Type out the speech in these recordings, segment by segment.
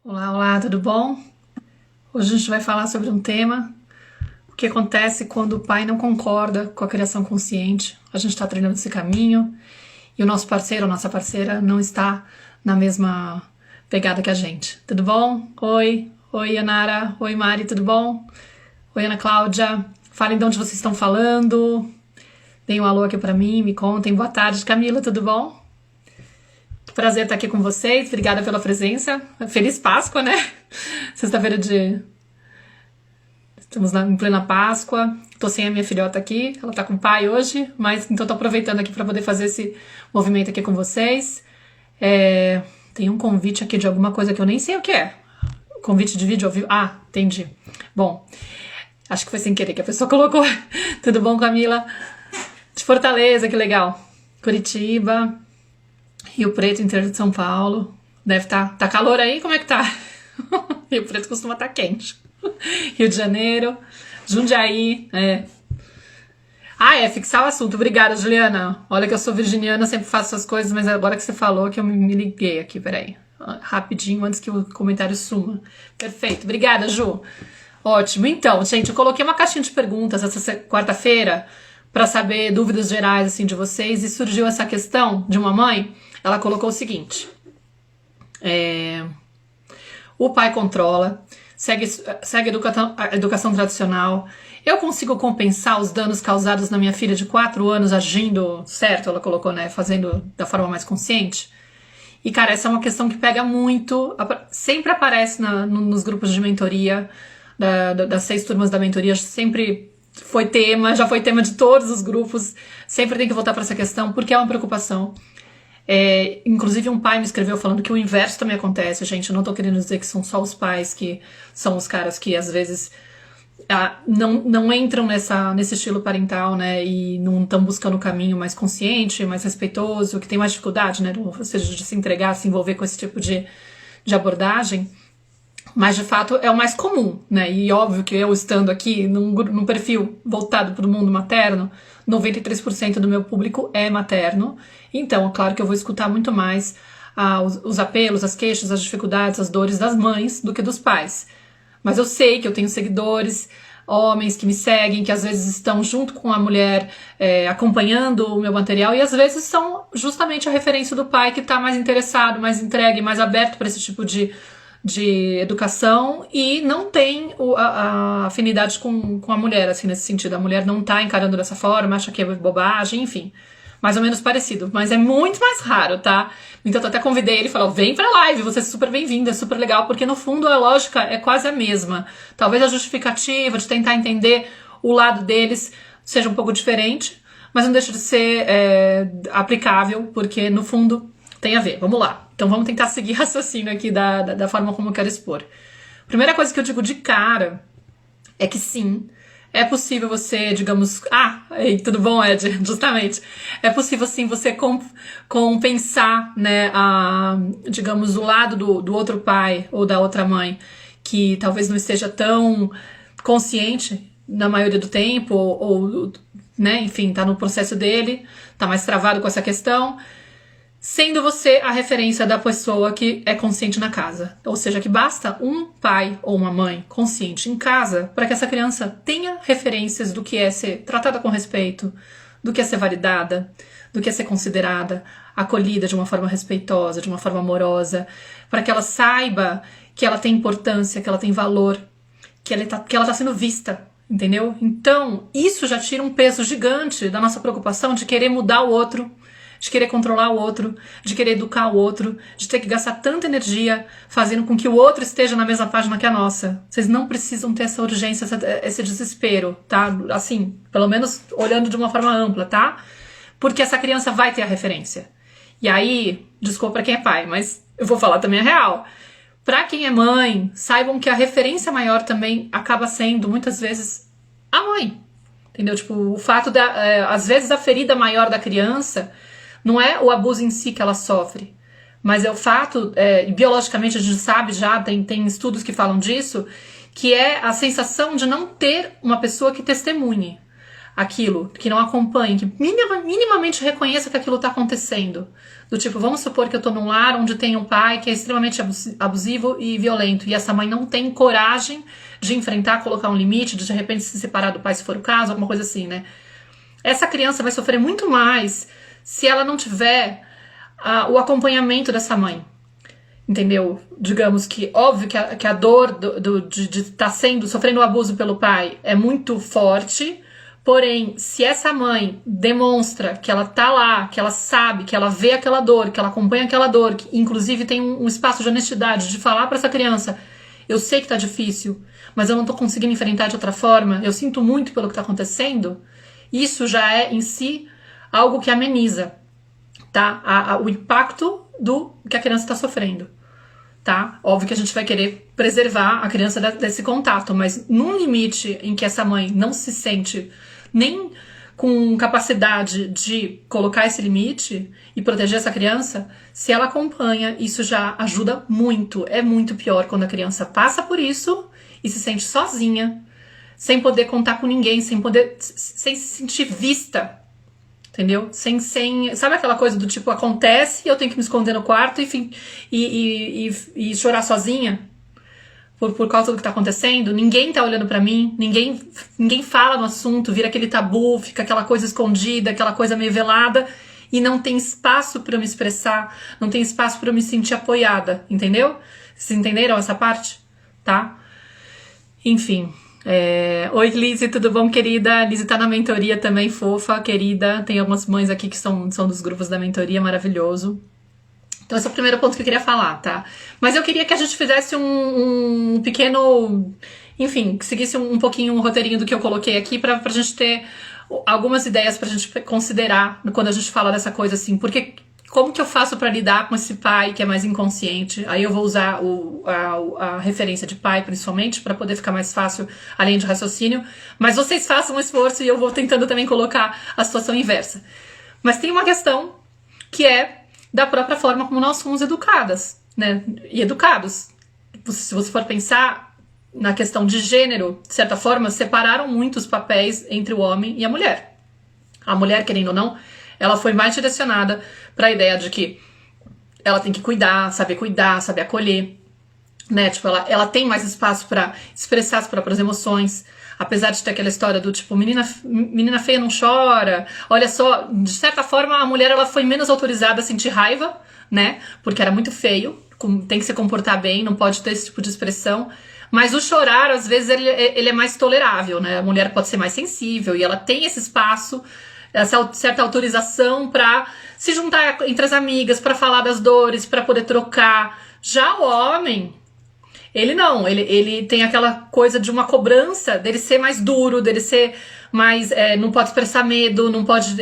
Olá, olá, tudo bom? Hoje a gente vai falar sobre um tema, o que acontece quando o pai não concorda com a criação consciente. A gente está treinando esse caminho e o nosso parceiro ou nossa parceira não está na mesma pegada que a gente. Tudo bom? Oi, Yanara. Oi, Mari, tudo bom? Oi, Ana Cláudia. Falem de onde vocês estão falando. Deem um alô aqui pra mim, me contem. Boa tarde, Camila, tudo bom? Prazer estar aqui com vocês, obrigada pela presença. Feliz Páscoa, né? Sexta-feira de... Estamos em plena Páscoa. Tô sem a minha filhota aqui, ela tá com o pai hoje, mas então tô aproveitando aqui para poder fazer esse movimento aqui com vocês. Tem um convite aqui de alguma coisa que eu nem sei o que é. Convite de vídeo ao vivo. Ah, entendi. Bom, acho que foi sem querer que a pessoa colocou. Tudo bom, Camila? De Fortaleza, que legal. Curitiba... Rio Preto, interior de São Paulo. Deve estar... Tá calor aí? Como é que tá? Rio Preto costuma estar quente. Rio de Janeiro. Jundiaí. Fixar o assunto. Obrigada, Juliana. Olha que eu sou virginiana, sempre faço essas coisas, mas agora que você falou que eu me liguei aqui, peraí. Rapidinho, antes que o comentário suma. Perfeito. Obrigada, Ju. Ótimo. Então, gente, eu coloquei uma caixinha de perguntas essa quarta-feira para saber dúvidas gerais assim de vocês e surgiu essa questão de uma mãe. Ela colocou o seguinte: o pai controla, segue a educação tradicional. Eu consigo compensar os danos causados na minha filha de 4 anos agindo certo? Ela colocou, né? Fazendo da forma mais consciente. E, cara, essa é uma questão que pega muito, sempre aparece nos grupos de mentoria, das 6 turmas da mentoria, sempre foi tema, já foi tema de todos os grupos, sempre tem que voltar para essa questão, porque é uma preocupação. Inclusive um pai me escreveu falando que o inverso também acontece, gente. Eu não tô querendo dizer que são só os pais que são os caras que às vezes não entram nesse estilo parental, né, e não estão buscando o caminho mais consciente, mais respeitoso, que tem mais dificuldade, né, ou seja, de se entregar, se envolver com esse tipo de abordagem. Mas, de fato, é o mais comum, né? E óbvio que eu estando aqui num perfil voltado para o mundo materno, 93% do meu público é materno. Então, é claro que eu vou escutar muito mais os apelos, as queixas, as dificuldades, as dores das mães do que dos pais. Mas eu sei que eu tenho seguidores, homens que me seguem, que às vezes estão junto com a mulher acompanhando o meu material e às vezes são justamente a referência do pai que está mais interessado, mais entregue, mais aberto para esse tipo de educação e não tem a afinidade com a mulher, assim, nesse sentido. A mulher não tá encarando dessa forma, acha que é bobagem, enfim. Mais ou menos parecido, mas é muito mais raro, tá? Então eu até convidei ele e falei, vem pra live, você é super bem-vindo, é super legal, porque no fundo a lógica é quase a mesma. Talvez a justificativa de tentar entender o lado deles seja um pouco diferente, mas não deixa de ser aplicável, porque no fundo tem a ver. Vamos lá. Então vamos tentar seguir raciocínio aqui da forma como eu quero expor. Primeira coisa que eu digo de cara é que sim, é possível você, digamos... tudo bom, Ed? Justamente. É possível sim você compensar, né, digamos, o lado do outro pai ou da outra mãe que talvez não esteja tão consciente na maioria do tempo ou né, enfim, tá no processo dele, tá mais travado com essa questão, sendo você a referência da pessoa que é consciente na casa. Ou seja, que basta um pai ou uma mãe consciente em casa para que essa criança tenha referências do que é ser tratada com respeito, do que é ser validada, do que é ser considerada, acolhida de uma forma respeitosa, de uma forma amorosa, para que ela saiba que ela tem importância, que ela tem valor, que ela tá sendo vista, entendeu? Então, isso já tira um peso gigante da nossa preocupação de querer mudar o outro, de querer controlar o outro, de querer educar o outro, de ter que gastar tanta energia fazendo com que o outro esteja na mesma página que a nossa. Vocês não precisam ter essa urgência, esse desespero, tá? Assim, pelo menos olhando de uma forma ampla, tá? Porque essa criança vai ter a referência. E aí, desculpa pra quem é pai, mas eu vou falar também a real. Pra quem é mãe, saibam que a referência maior também acaba sendo, muitas vezes, a mãe. Entendeu? Tipo, o fato às vezes a ferida maior da criança não é o abuso em si que ela sofre, mas é o fato, biologicamente a gente sabe já, tem estudos que falam disso, que é a sensação de não ter uma pessoa que testemunhe. aquilo, que não acompanhe, que minimamente reconheça que aquilo está acontecendo. Do tipo, vamos supor que eu tô num lar onde tem um pai que é extremamente abusivo e violento, e essa mãe não tem coragem de enfrentar, colocar um limite, de repente se separar do pai se for o caso, alguma coisa assim, né? Essa criança vai sofrer muito mais se ela não tiver o acompanhamento dessa mãe. Entendeu? Digamos que, óbvio que a dor de estar sofrendo um abuso pelo pai é muito forte, porém, se essa mãe demonstra que ela tá lá, que ela sabe, que ela vê aquela dor, que ela acompanha aquela dor, que inclusive tem um espaço de honestidade, de falar pra essa criança, eu sei que tá difícil, mas eu não tô conseguindo enfrentar de outra forma, eu sinto muito pelo que tá acontecendo, isso já é em si algo que ameniza, tá? O impacto do que a criança está sofrendo, tá? Óbvio que a gente vai querer preservar a criança desse contato, mas num limite em que essa mãe não se sente nem com capacidade de colocar esse limite e proteger essa criança, se ela acompanha, isso já ajuda muito. É muito pior quando a criança passa por isso e se sente sozinha, sem poder contar com ninguém, sem se sentir vista. Entendeu? Sabe aquela coisa do tipo, acontece e eu tenho que me esconder no quarto e chorar sozinha por causa do que tá acontecendo? Ninguém tá olhando pra mim, ninguém fala no assunto, vira aquele tabu, fica aquela coisa escondida, aquela coisa meio velada e não tem espaço pra eu me expressar, não tem espaço pra eu me sentir apoiada, entendeu? Vocês entenderam essa parte? Tá? Enfim... Oi, Lizzie, tudo bom, querida? Lizzie tá na mentoria também, fofa, querida. Tem algumas mães aqui que são dos grupos da mentoria, maravilhoso. Então esse é o primeiro ponto que eu queria falar, tá? Mas eu queria que a gente fizesse um pequeno... Enfim, que seguisse um pouquinho o roteirinho do que eu coloquei aqui pra gente ter algumas ideias pra gente considerar quando a gente fala dessa coisa assim. Porque... Como que eu faço para lidar com esse pai que é mais inconsciente? Aí eu vou usar a referência de pai, principalmente, para poder ficar mais fácil, além de raciocínio. Mas vocês façam um esforço e eu vou tentando também colocar a situação inversa. Mas tem uma questão que é da própria forma como nós somos educadas, né? E educados. Se você for pensar na questão de gênero, de certa forma, separaram muito os papéis entre o homem e a mulher. A mulher, querendo ou não, ela foi mais direcionada para a ideia de que ela tem que cuidar, saber acolher, né? Tipo, ela tem mais espaço para expressar as próprias emoções, apesar de ter aquela história do tipo, menina feia não chora. Olha só, de certa forma a mulher ela foi menos autorizada a sentir raiva, né? Porque era muito feio, tem que se comportar bem, não pode ter esse tipo de expressão. Mas o chorar, às vezes, ele é mais tolerável, né? A mulher pode ser mais sensível e ela tem esse espaço, essa certa autorização para se juntar entre as amigas, para falar das dores, para poder trocar. Já o homem, ele não, ele tem aquela coisa de uma cobrança dele ser mais duro, dele ser mais, não pode expressar medo, não pode,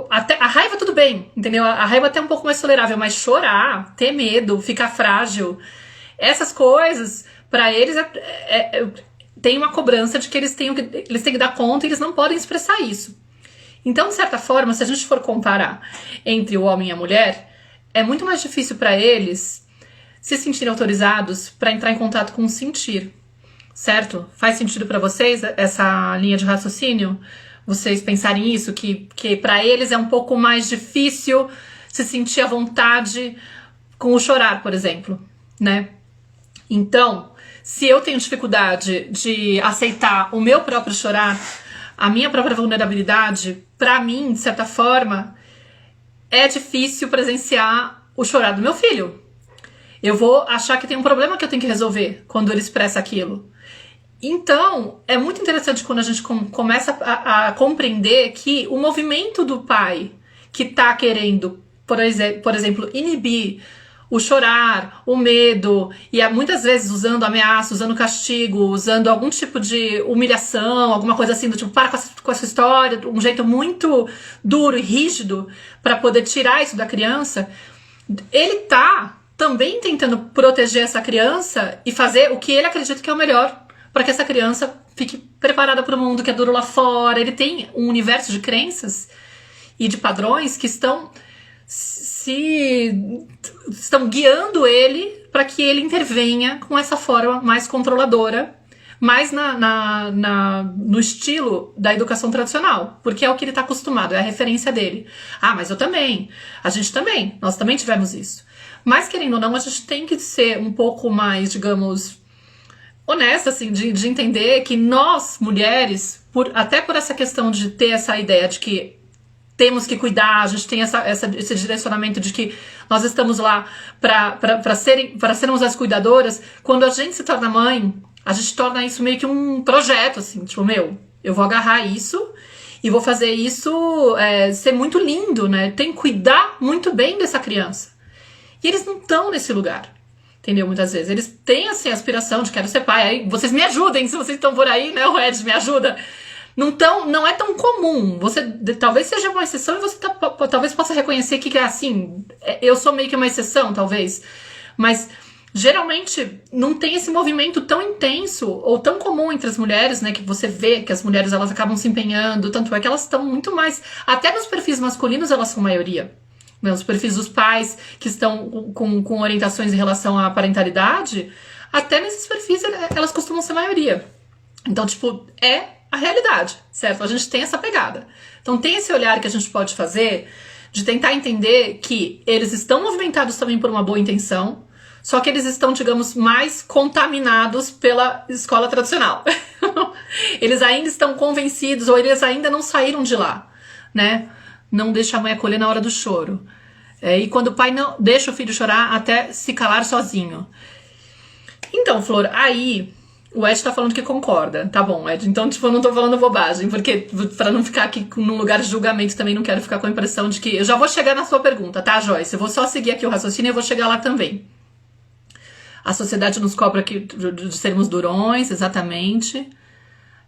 até a raiva tudo bem, entendeu? A raiva até é um pouco mais tolerável, mas chorar, ter medo, ficar frágil, essas coisas, para eles tem uma cobrança de que eles têm que dar conta e eles não podem expressar isso. Então, de certa forma, se a gente for comparar entre o homem e a mulher, é muito mais difícil para eles se sentirem autorizados para entrar em contato com o sentir, certo? Faz sentido para vocês essa linha de raciocínio? Vocês pensarem isso? Que para eles é um pouco mais difícil se sentir à vontade com o chorar, por exemplo, né? Então, se eu tenho dificuldade de aceitar o meu próprio chorar, a minha própria vulnerabilidade, pra mim, de certa forma, é difícil presenciar o chorar do meu filho. Eu vou achar que tem um problema que eu tenho que resolver quando ele expressa aquilo. Então, é muito interessante quando a gente começa a compreender que o movimento do pai que tá querendo, por exemplo, inibir o chorar, o medo, e muitas vezes usando ameaça, usando castigo, usando algum tipo de humilhação, alguma coisa assim, do tipo, para com essa história, um jeito muito duro e rígido para poder tirar isso da criança, ele tá também tentando proteger essa criança e fazer o que ele acredita que é o melhor para que essa criança fique preparada para o mundo que é duro lá fora. Ele tem um universo de crenças e de padrões que estão guiando ele para que ele intervenha com essa forma mais controladora, mais no estilo da educação tradicional, porque é o que ele está acostumado, é a referência dele. Ah, mas eu também, a gente também, nós também tivemos isso. Mas, querendo ou não, a gente tem que ser um pouco mais, digamos, honesta, assim, de entender que nós, mulheres, até por essa questão de ter essa ideia de que temos que cuidar, a gente tem esse direcionamento de que nós estamos lá para sermos as cuidadoras. Quando a gente se torna mãe, a gente torna isso meio que um projeto, assim, tipo, eu vou agarrar isso e vou fazer isso ser muito lindo, né? Tem que cuidar muito bem dessa criança. E eles não estão nesse lugar, entendeu? Muitas vezes. Eles têm, assim, a aspiração de quero ser pai. Aí, vocês me ajudem, se vocês estão por aí, né? O Ed me ajuda. Não é tão comum. Você talvez seja uma exceção e você talvez possa reconhecer que, assim, eu sou meio que uma exceção, talvez. Mas, geralmente, não tem esse movimento tão intenso ou tão comum entre as mulheres, né? Que você vê que as mulheres, elas acabam se empenhando. Tanto é que elas estão muito mais... Até nos perfis masculinos, elas são maioria. Né? Os perfis dos pais que estão com orientações em relação à parentalidade, até nesses perfis, elas costumam ser maioria. Então, tipo, a realidade, certo? A gente tem essa pegada. Então tem esse olhar que a gente pode fazer de tentar entender que eles estão movimentados também por uma boa intenção, só que eles estão, digamos, mais contaminados pela escola tradicional. Eles ainda estão convencidos, ou eles ainda não saíram de lá, né? Não deixa a mãe acolher na hora do choro. E quando o pai não deixa o filho chorar até se calar sozinho. Então, Flor, aí... O Ed tá falando que concorda. Tá bom, Ed. Então, tipo, eu não tô falando bobagem. Porque, pra não ficar aqui num lugar de julgamento, também não quero ficar com a impressão de que... Eu já vou chegar na sua pergunta, tá, Joyce? Eu vou só seguir aqui o raciocínio e eu vou chegar lá também. A sociedade nos cobra aqui de sermos durões, exatamente.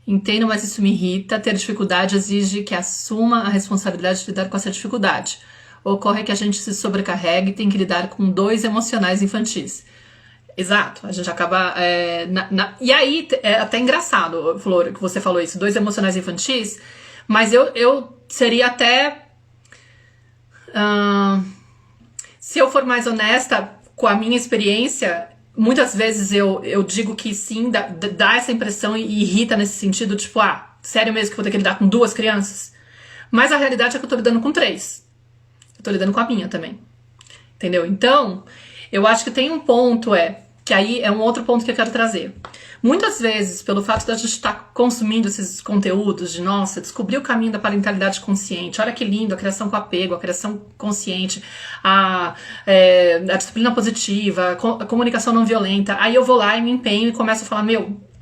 Entendo, mas isso me irrita. Ter dificuldade exige que assuma a responsabilidade de lidar com essa dificuldade. Ocorre que a gente se sobrecarrega e tem que lidar com 2 emocionais infantis. Exato, a gente acaba... E aí, é até engraçado, Flor, que você falou isso, 2 emocionais infantis, mas eu seria até... se eu for mais honesta com a minha experiência, muitas vezes eu digo que sim, dá essa impressão e irrita nesse sentido, tipo, sério mesmo que eu vou ter que lidar com 2 crianças? Mas a realidade é que eu tô lidando com 3. Eu tô lidando com a minha também. Entendeu? Então, eu acho que tem um ponto, que aí é um outro ponto que eu quero trazer. Muitas vezes, pelo fato da gente estar consumindo esses conteúdos de, nossa, descobrir o caminho da parentalidade consciente, olha que lindo, a criação com apego, a criação consciente, a disciplina positiva, a comunicação não violenta, aí eu vou lá e me empenho e começo a falar,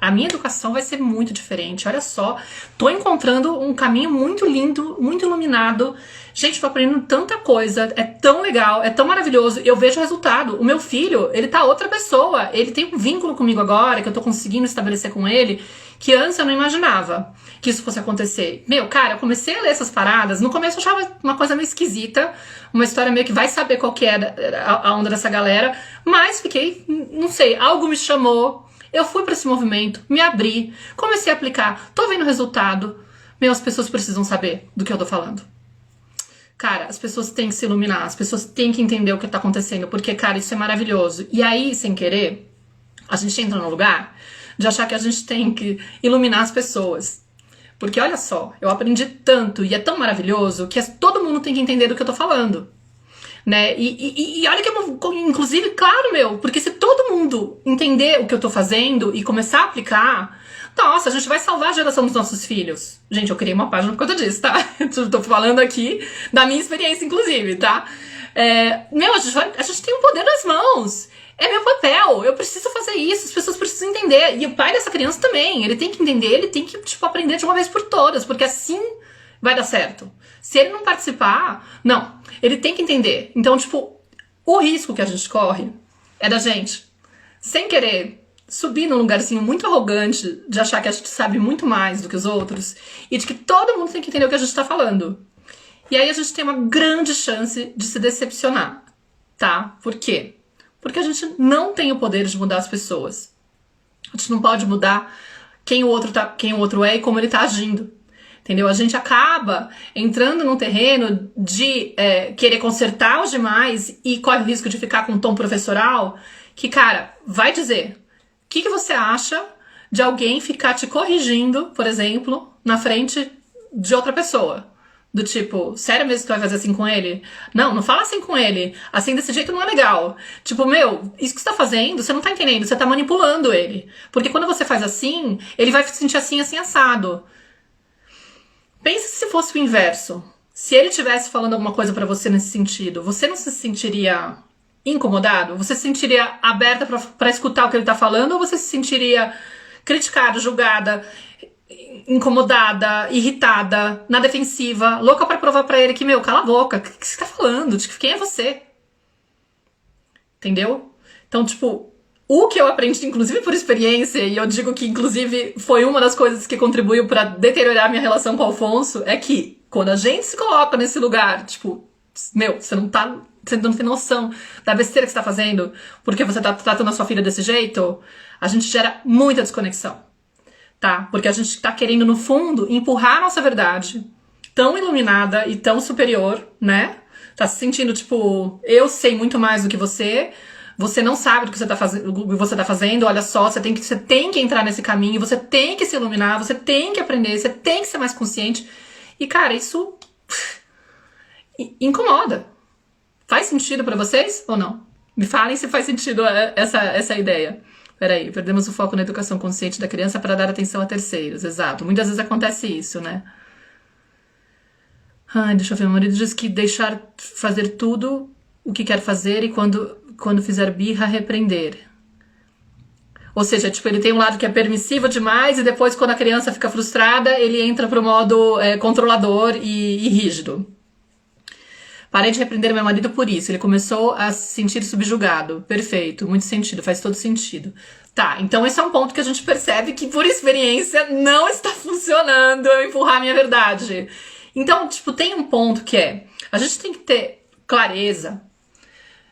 a minha educação vai ser muito diferente, olha só, tô encontrando um caminho muito lindo, muito iluminado. Gente, tô aprendendo tanta coisa, é tão legal, é tão maravilhoso, eu vejo o resultado. O meu filho, ele tá outra pessoa, ele tem um vínculo comigo agora, que eu tô conseguindo estabelecer com ele, que antes eu não imaginava que isso fosse acontecer. Cara, eu comecei a ler essas paradas, no começo eu achava uma coisa meio esquisita, uma história meio que vai saber qual que é a onda dessa galera, mas fiquei, não sei, algo me chamou, eu fui pra esse movimento, me abri, comecei a aplicar, tô vendo o resultado. As pessoas precisam saber do que eu tô falando. Cara, as pessoas têm que se iluminar, as pessoas têm que entender o que tá acontecendo, porque, cara, isso é maravilhoso. E aí, sem querer, a gente entra no lugar de achar que a gente tem que iluminar as pessoas. Porque, olha só, eu aprendi tanto e é tão maravilhoso que todo mundo tem que entender do que eu tô falando. Né? E olha que, inclusive, claro, porque se todo mundo entender o que eu tô fazendo e começar a aplicar... Nossa, a gente vai salvar a geração dos nossos filhos. Gente, eu criei uma página por conta disso, tá? Tô falando aqui da minha experiência, inclusive, tá? A gente tem um poder nas mãos. É meu papel, eu preciso fazer isso, as pessoas precisam entender. E o pai dessa criança também, ele tem que entender, ele tem que, aprender de uma vez por todas, porque assim vai dar certo. Se ele não participar, não, ele tem que entender. Então, o risco que a gente corre é da gente, sem querer, subir num lugarzinho muito arrogante de achar que a gente sabe muito mais do que os outros e de que todo mundo tem que entender o que a gente tá falando. E aí a gente tem uma grande chance de se decepcionar, tá? Por quê? Porque a gente não tem o poder de mudar as pessoas. A gente não pode mudar quem o outro é e como ele tá agindo. Entendeu? A gente acaba entrando num terreno de querer consertar os demais e corre o risco de ficar com um tom professoral que, cara, vai dizer... O que você acha de alguém ficar te corrigindo, por exemplo, na frente de outra pessoa. Do tipo, sério mesmo que tu vai fazer assim com ele? Não, não fala assim com ele. Assim desse jeito não é legal. Tipo, meu, isso que você tá fazendo, você não tá entendendo, você tá manipulando ele. Porque quando você faz assim, ele vai se sentir assim, assim, assado. Pensa se fosse o inverso. Se ele estivesse falando alguma coisa pra você nesse sentido, você não se sentiria incomodado? Você se sentiria aberta pra escutar o que ele tá falando? Ou você se sentiria criticada, julgada, incomodada, irritada, na defensiva, louca pra provar pra ele que, meu, cala a boca, o que você tá falando? Quem é você? Entendeu? Então, tipo, o que eu aprendi, inclusive por experiência, e eu digo que, inclusive, foi uma das coisas que contribuiu pra deteriorar minha relação com o Alfonso, é que, quando a gente se coloca nesse lugar, tipo, meu, você não tem noção da besteira que você tá fazendo, porque você tá tratando a sua filha desse jeito, a gente gera muita desconexão. Tá? Porque a gente tá querendo, no fundo, empurrar a nossa verdade tão iluminada e tão superior, né? Tá se sentindo, tipo, eu sei muito mais do que você não sabe do que você tá fazendo, olha só, você tem que entrar nesse caminho, você tem que se iluminar, você tem que aprender, você tem que ser mais consciente. E, cara, isso incomoda. Faz sentido pra vocês ou não? Me falem se faz sentido essa ideia. Peraí, perdemos o foco na educação consciente da criança para dar atenção a terceiros. Exato. Muitas vezes acontece isso, né? Ai, deixa eu ver. Meu marido diz que deixar fazer tudo o que quer fazer e quando fizer birra, repreender. Ou seja, tipo, ele tem um lado que é permissivo demais e depois, quando a criança fica frustrada, ele entra pro modo controlador e rígido. Parei de repreender meu marido por isso. Ele começou a se sentir subjugado. Perfeito, muito sentido, faz todo sentido. Tá, então esse é um ponto que a gente percebe que, por experiência, não está funcionando eu empurrar a minha verdade. Então, tipo, tem um ponto que a gente tem que ter clareza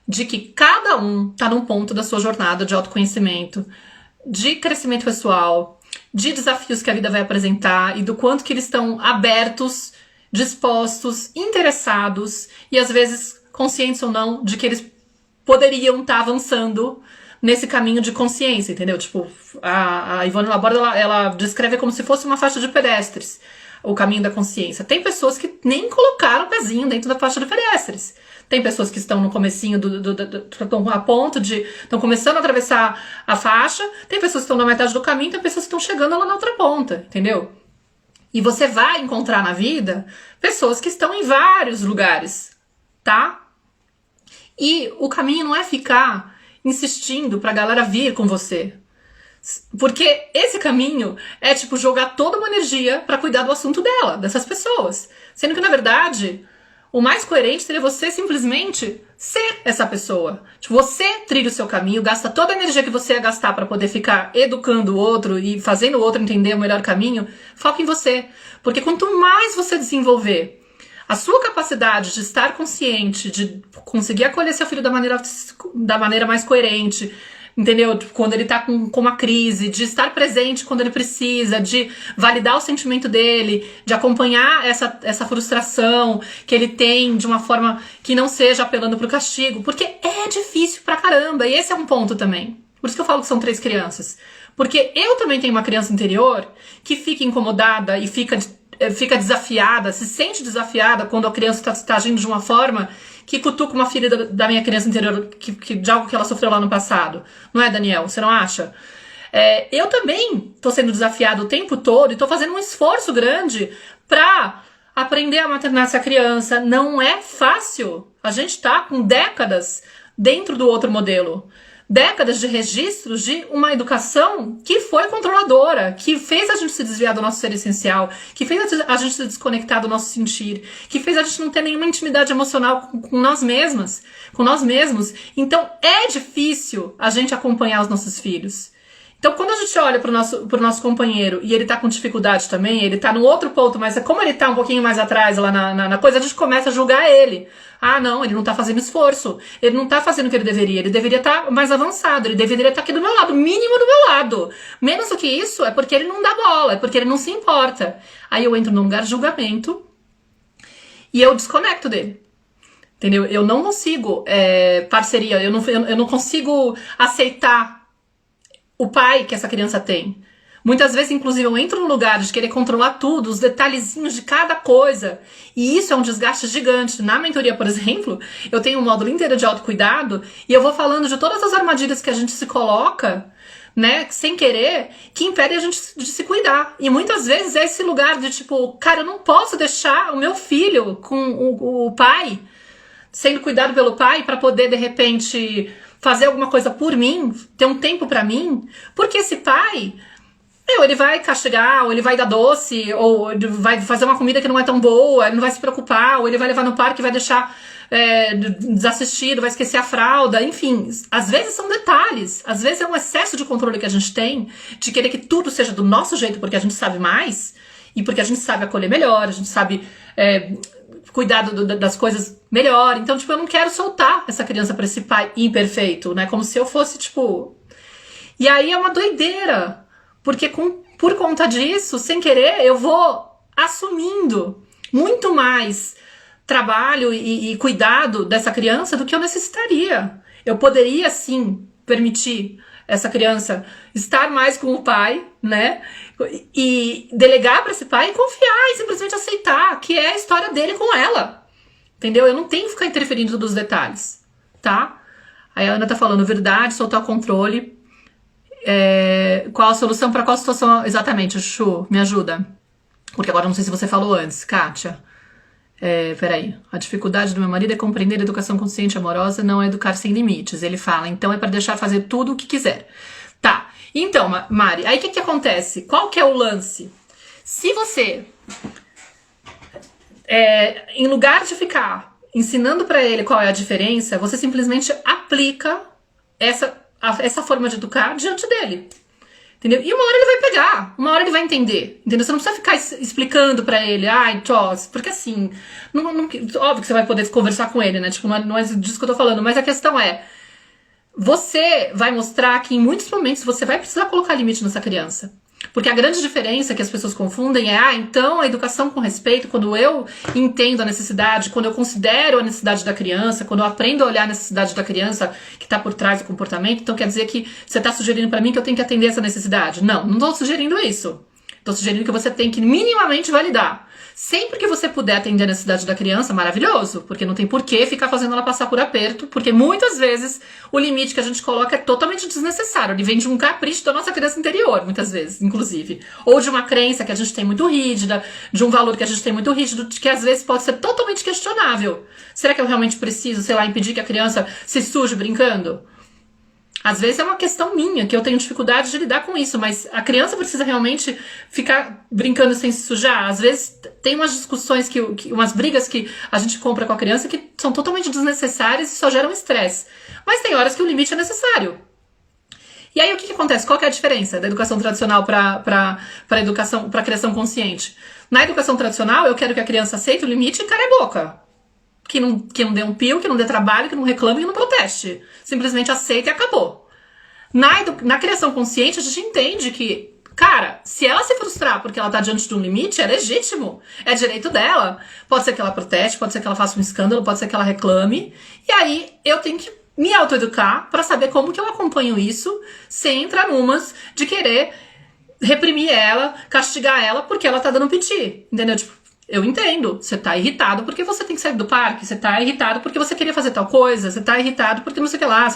de que cada um tá num ponto da sua jornada de autoconhecimento, de crescimento pessoal, de desafios que a vida vai apresentar e do quanto que eles estão abertos, dispostos, interessados e às vezes conscientes ou não de que eles poderiam estar avançando nesse caminho de consciência, entendeu? Tipo, a Ivone Laborda, ela descreve como se fosse uma faixa de pedestres, o caminho da consciência. Tem pessoas que nem colocaram o pezinho dentro da faixa de pedestres. Tem pessoas que estão no comecinho estão a ponto de, estão começando a atravessar a faixa, tem pessoas que estão na metade do caminho, tem pessoas que estão chegando lá na outra ponta, entendeu? E você vai encontrar na vida pessoas que estão em vários lugares, tá? E o caminho não é ficar insistindo pra galera vir com você. Porque esse caminho é, tipo, jogar toda uma energia pra cuidar do assunto dessas pessoas. Sendo que, na verdade, o mais coerente seria você simplesmente ser essa pessoa. Tipo, você trilha o seu caminho, gasta toda a energia que você ia gastar pra poder ficar educando o outro e fazendo o outro entender o melhor caminho, foca em você. Porque quanto mais você desenvolver a sua capacidade de estar consciente, de conseguir acolher seu filho da maneira mais coerente, entendeu? Quando ele tá com uma crise, de estar presente quando ele precisa, de validar o sentimento dele, de acompanhar essa frustração que ele tem de uma forma que não seja apelando pro castigo, porque é difícil pra caramba, e esse é um ponto também. Por isso que eu falo que são 3 crianças. Porque eu também tenho uma criança interior que fica incomodada e fica desafiada, se sente desafiada quando a criança tá agindo de uma forma que cutuca uma ferida da minha criança interior, de algo que ela sofreu lá no passado. Não é, Daniel? Você não acha? Eu também tô sendo desafiada o tempo todo e tô fazendo um esforço grande pra aprender a maternar essa criança. Não é fácil. A gente tá com décadas dentro do outro modelo. Décadas de registros de uma educação que foi controladora, que fez a gente se desviar do nosso ser essencial, que fez a gente se desconectar do nosso sentir, que fez a gente não ter nenhuma intimidade emocional com nós mesmas, com nós mesmos. Então é difícil a gente acompanhar os nossos filhos. Então, quando a gente olha pro nosso companheiro e ele tá com dificuldade também, ele tá no outro ponto, mas como ele tá um pouquinho mais atrás lá na coisa, a gente começa a julgar ele. Ah, não, ele não tá fazendo esforço, ele não tá fazendo o que ele deveria estar mais avançado, ele deveria estar aqui do meu lado, mínimo do meu lado. Menos do que isso é porque ele não dá bola, é porque ele não se importa. Aí eu entro num lugar de julgamento e eu desconecto dele. Entendeu? Eu não consigo parceria, eu não consigo aceitar o pai que essa criança tem. Muitas vezes, inclusive, eu entro no lugar de querer controlar tudo, os detalhezinhos de cada coisa. E isso é um desgaste gigante. Na mentoria, por exemplo, eu tenho um módulo inteiro de autocuidado e eu vou falando de todas as armadilhas que a gente se coloca, né, sem querer, que impedem a gente de se cuidar. E muitas vezes é esse lugar de tipo, cara, eu não posso deixar o meu filho com o pai, sendo cuidado pelo pai, para poder, de repente, fazer alguma coisa por mim, ter um tempo pra mim, porque esse pai... ele vai castigar, ou ele vai dar doce, ou ele vai fazer uma comida que não é tão boa, ele não vai se preocupar, ou ele vai levar no parque e vai deixar desassistido, vai esquecer a fralda, enfim. Às vezes são detalhes, às vezes é um excesso de controle que a gente tem, de querer que tudo seja do nosso jeito, porque a gente sabe mais, e porque a gente sabe acolher melhor, a gente sabe cuidar das coisas melhor. Então, tipo, eu não quero soltar essa criança pra esse pai imperfeito, né? Como se eu fosse, tipo... E aí é uma doideira. Porque por conta disso, sem querer, eu vou assumindo muito mais trabalho e cuidado dessa criança do que eu necessitaria. Eu poderia, sim, permitir essa criança estar mais com o pai, né? E delegar para esse pai e confiar e simplesmente aceitar que é a história dele com ela. Entendeu? Eu não tenho que ficar interferindo nos detalhes, tá? Aí a Ana tá falando, verdade, soltar o controle... qual a solução para qual situação exatamente, Chu? Me ajuda. Porque agora não sei se você falou antes, Kátia. Peraí. A dificuldade do meu marido é compreender a educação consciente e amorosa, não é educar sem limites. Ele fala, então é para deixar fazer tudo o que quiser. Tá. Então, Mari, aí o que acontece? Qual que é o lance? Se você, em lugar de ficar ensinando para ele qual é a diferença, você simplesmente aplica essa forma de educar diante dele, entendeu? E uma hora ele vai pegar, uma hora ele vai entender, entendeu? Você não precisa ficar explicando pra ele, ai, Tchós, porque assim, óbvio que você vai poder conversar com ele, né? Tipo, não é disso que eu tô falando, mas a questão é, você vai mostrar que em muitos momentos você vai precisar colocar limite nessa criança. Porque a grande diferença que as pessoas confundem é, então a educação com respeito, quando eu entendo a necessidade, quando eu considero a necessidade da criança, quando eu aprendo a olhar a necessidade da criança que está por trás do comportamento, então quer dizer que você está sugerindo para mim que eu tenho que atender essa necessidade. Não estou sugerindo isso. Estou sugerindo que você tem que minimamente validar. Sempre que você puder atender a necessidade da criança, maravilhoso, porque não tem por que ficar fazendo ela passar por aperto, porque muitas vezes o limite que a gente coloca é totalmente desnecessário. Ele vem de um capricho da nossa criança interior, muitas vezes, inclusive. Ou de uma crença que a gente tem muito rígida, de um valor que a gente tem muito rígido, que às vezes pode ser totalmente questionável. Será que eu realmente preciso, sei lá, impedir que a criança se suje brincando? Às vezes é uma questão minha, que eu tenho dificuldade de lidar com isso, mas a criança precisa realmente ficar brincando sem se sujar. Às vezes tem umas discussões, umas brigas que a gente compra com a criança que são totalmente desnecessárias e só geram estresse. Mas tem horas que o limite é necessário. E aí o que acontece? Qual que é a diferença da educação tradicional para a criação consciente? Na educação tradicional, eu quero que a criança aceite o limite e cale a boca. Que não dê um pio, que não dê trabalho, que não reclame, que não proteste. Simplesmente aceita e acabou. Na criação consciente, a gente entende que, cara, se ela se frustrar porque ela tá diante de um limite, é legítimo. É direito dela. Pode ser que ela proteste, pode ser que ela faça um escândalo, pode ser que ela reclame. E aí, eu tenho que me autoeducar pra saber como que eu acompanho isso sem entrar numas de querer reprimir ela, castigar ela porque ela tá dando piti. Entendeu? Tipo, eu entendo, você tá irritado porque você tem que sair do parque, você tá irritado porque você queria fazer tal coisa, você tá irritado porque não sei o que lá,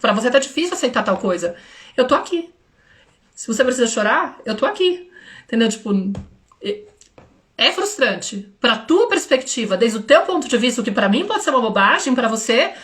pra você tá difícil aceitar tal coisa. Eu tô aqui. Se você precisa chorar, eu tô aqui. Entendeu? Tipo, é frustrante. Pra tua perspectiva, desde o teu ponto de vista, o que pra mim pode ser uma bobagem, pra você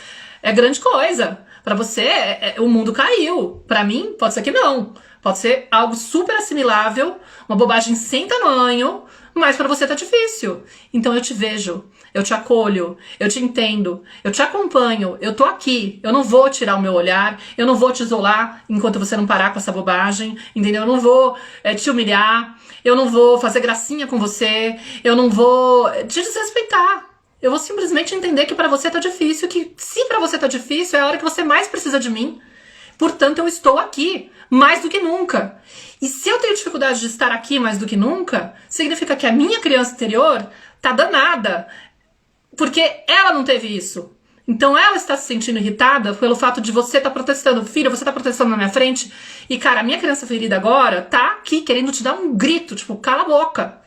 é grande coisa. Pra você, o mundo caiu. Pra mim, pode ser que não. Pode ser algo super assimilável, uma bobagem sem tamanho, mas pra você tá difícil. Então eu te vejo, eu te acolho, eu te entendo, eu te acompanho, eu tô aqui. Eu não vou tirar o meu olhar, eu não vou te isolar enquanto você não parar com essa bobagem, entendeu? Eu não vou te humilhar, eu não vou fazer gracinha com você, eu não vou te desrespeitar. Eu vou simplesmente entender que pra você tá difícil, que se pra você tá difícil, é a hora que você mais precisa de mim. Portanto, eu estou aqui, mais do que nunca. E se eu tenho dificuldade de estar aqui mais do que nunca, significa que a minha criança interior tá danada. Porque ela não teve isso. Então ela está se sentindo irritada pelo fato de você estar protestando. Filha, você está protestando na minha frente e, cara, a minha criança ferida agora tá aqui querendo te dar um grito, tipo, cala a boca.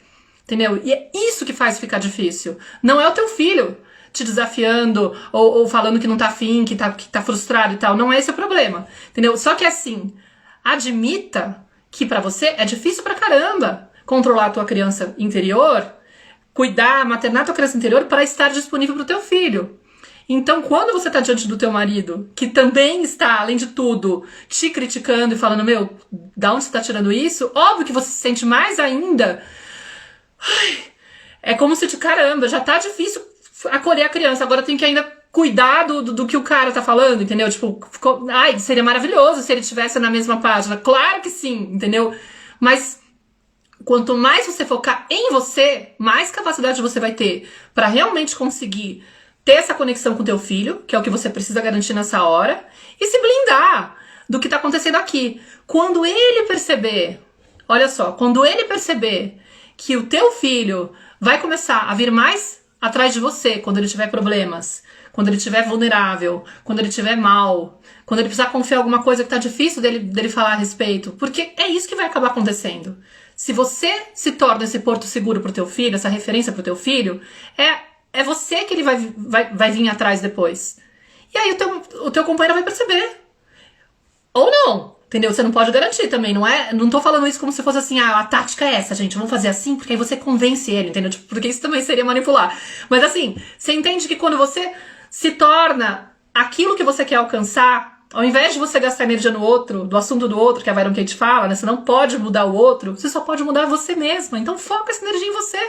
Entendeu? E é isso que faz ficar difícil. Não é o teu filho te desafiando ou falando que não tá afim, que tá frustrado e tal. Não é esse o problema. Entendeu? Só que assim, admita que pra você é difícil pra caramba controlar a tua criança interior, cuidar, maternar a tua criança interior para estar disponível pro teu filho. Então, quando você tá diante do teu marido, que também está, além de tudo, te criticando e falando, meu, da onde você tá tirando isso? Óbvio que você se sente mais ainda. Ai, é como se, caramba, já tá difícil acolher a criança, agora tem que ainda cuidar do que o cara tá falando, entendeu? Tipo, ai, seria maravilhoso se ele estivesse na mesma página. Claro que sim, entendeu? Mas quanto mais você focar em você, mais capacidade você vai ter pra realmente conseguir ter essa conexão com o teu filho, que é o que você precisa garantir nessa hora, e se blindar do que tá acontecendo aqui. Quando ele perceber, olha só, quando ele perceber que o teu filho vai começar a vir mais atrás de você quando ele tiver problemas, quando ele estiver vulnerável, quando ele estiver mal, quando ele precisar confiar em alguma coisa que tá difícil dele falar a respeito, porque é isso que vai acabar acontecendo. Se você se torna esse porto seguro pro teu filho, essa referência pro teu filho, é você que ele vai vir atrás depois. E aí o teu companheiro vai perceber. Ou não, entendeu? Você não pode garantir também, não tô falando isso como se fosse assim, a tática é essa, gente, vamos fazer assim, porque aí você convence ele, entendeu? Tipo, porque isso também seria manipular. Mas assim, você entende que quando você se torna aquilo que você quer alcançar, ao invés de você gastar energia no outro, do assunto do outro, que a Byron Katie fala, né? Você não pode mudar o outro, você só pode mudar você mesma. Então foca essa energia em você.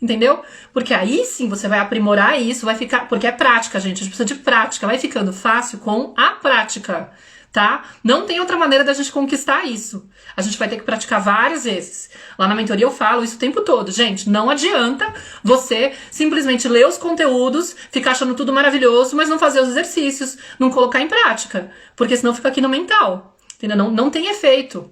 Entendeu? Porque aí sim você vai aprimorar isso, vai ficar... Porque é prática, gente. A gente precisa de prática. Vai ficando fácil com a prática, tá? Não tem outra maneira da gente conquistar isso. A gente vai ter que praticar várias vezes. Lá na mentoria eu falo isso o tempo todo. Gente, não adianta você simplesmente ler os conteúdos, ficar achando tudo maravilhoso, mas não fazer os exercícios, não colocar em prática. Porque senão fica aqui no mental. Entendeu? Não tem efeito,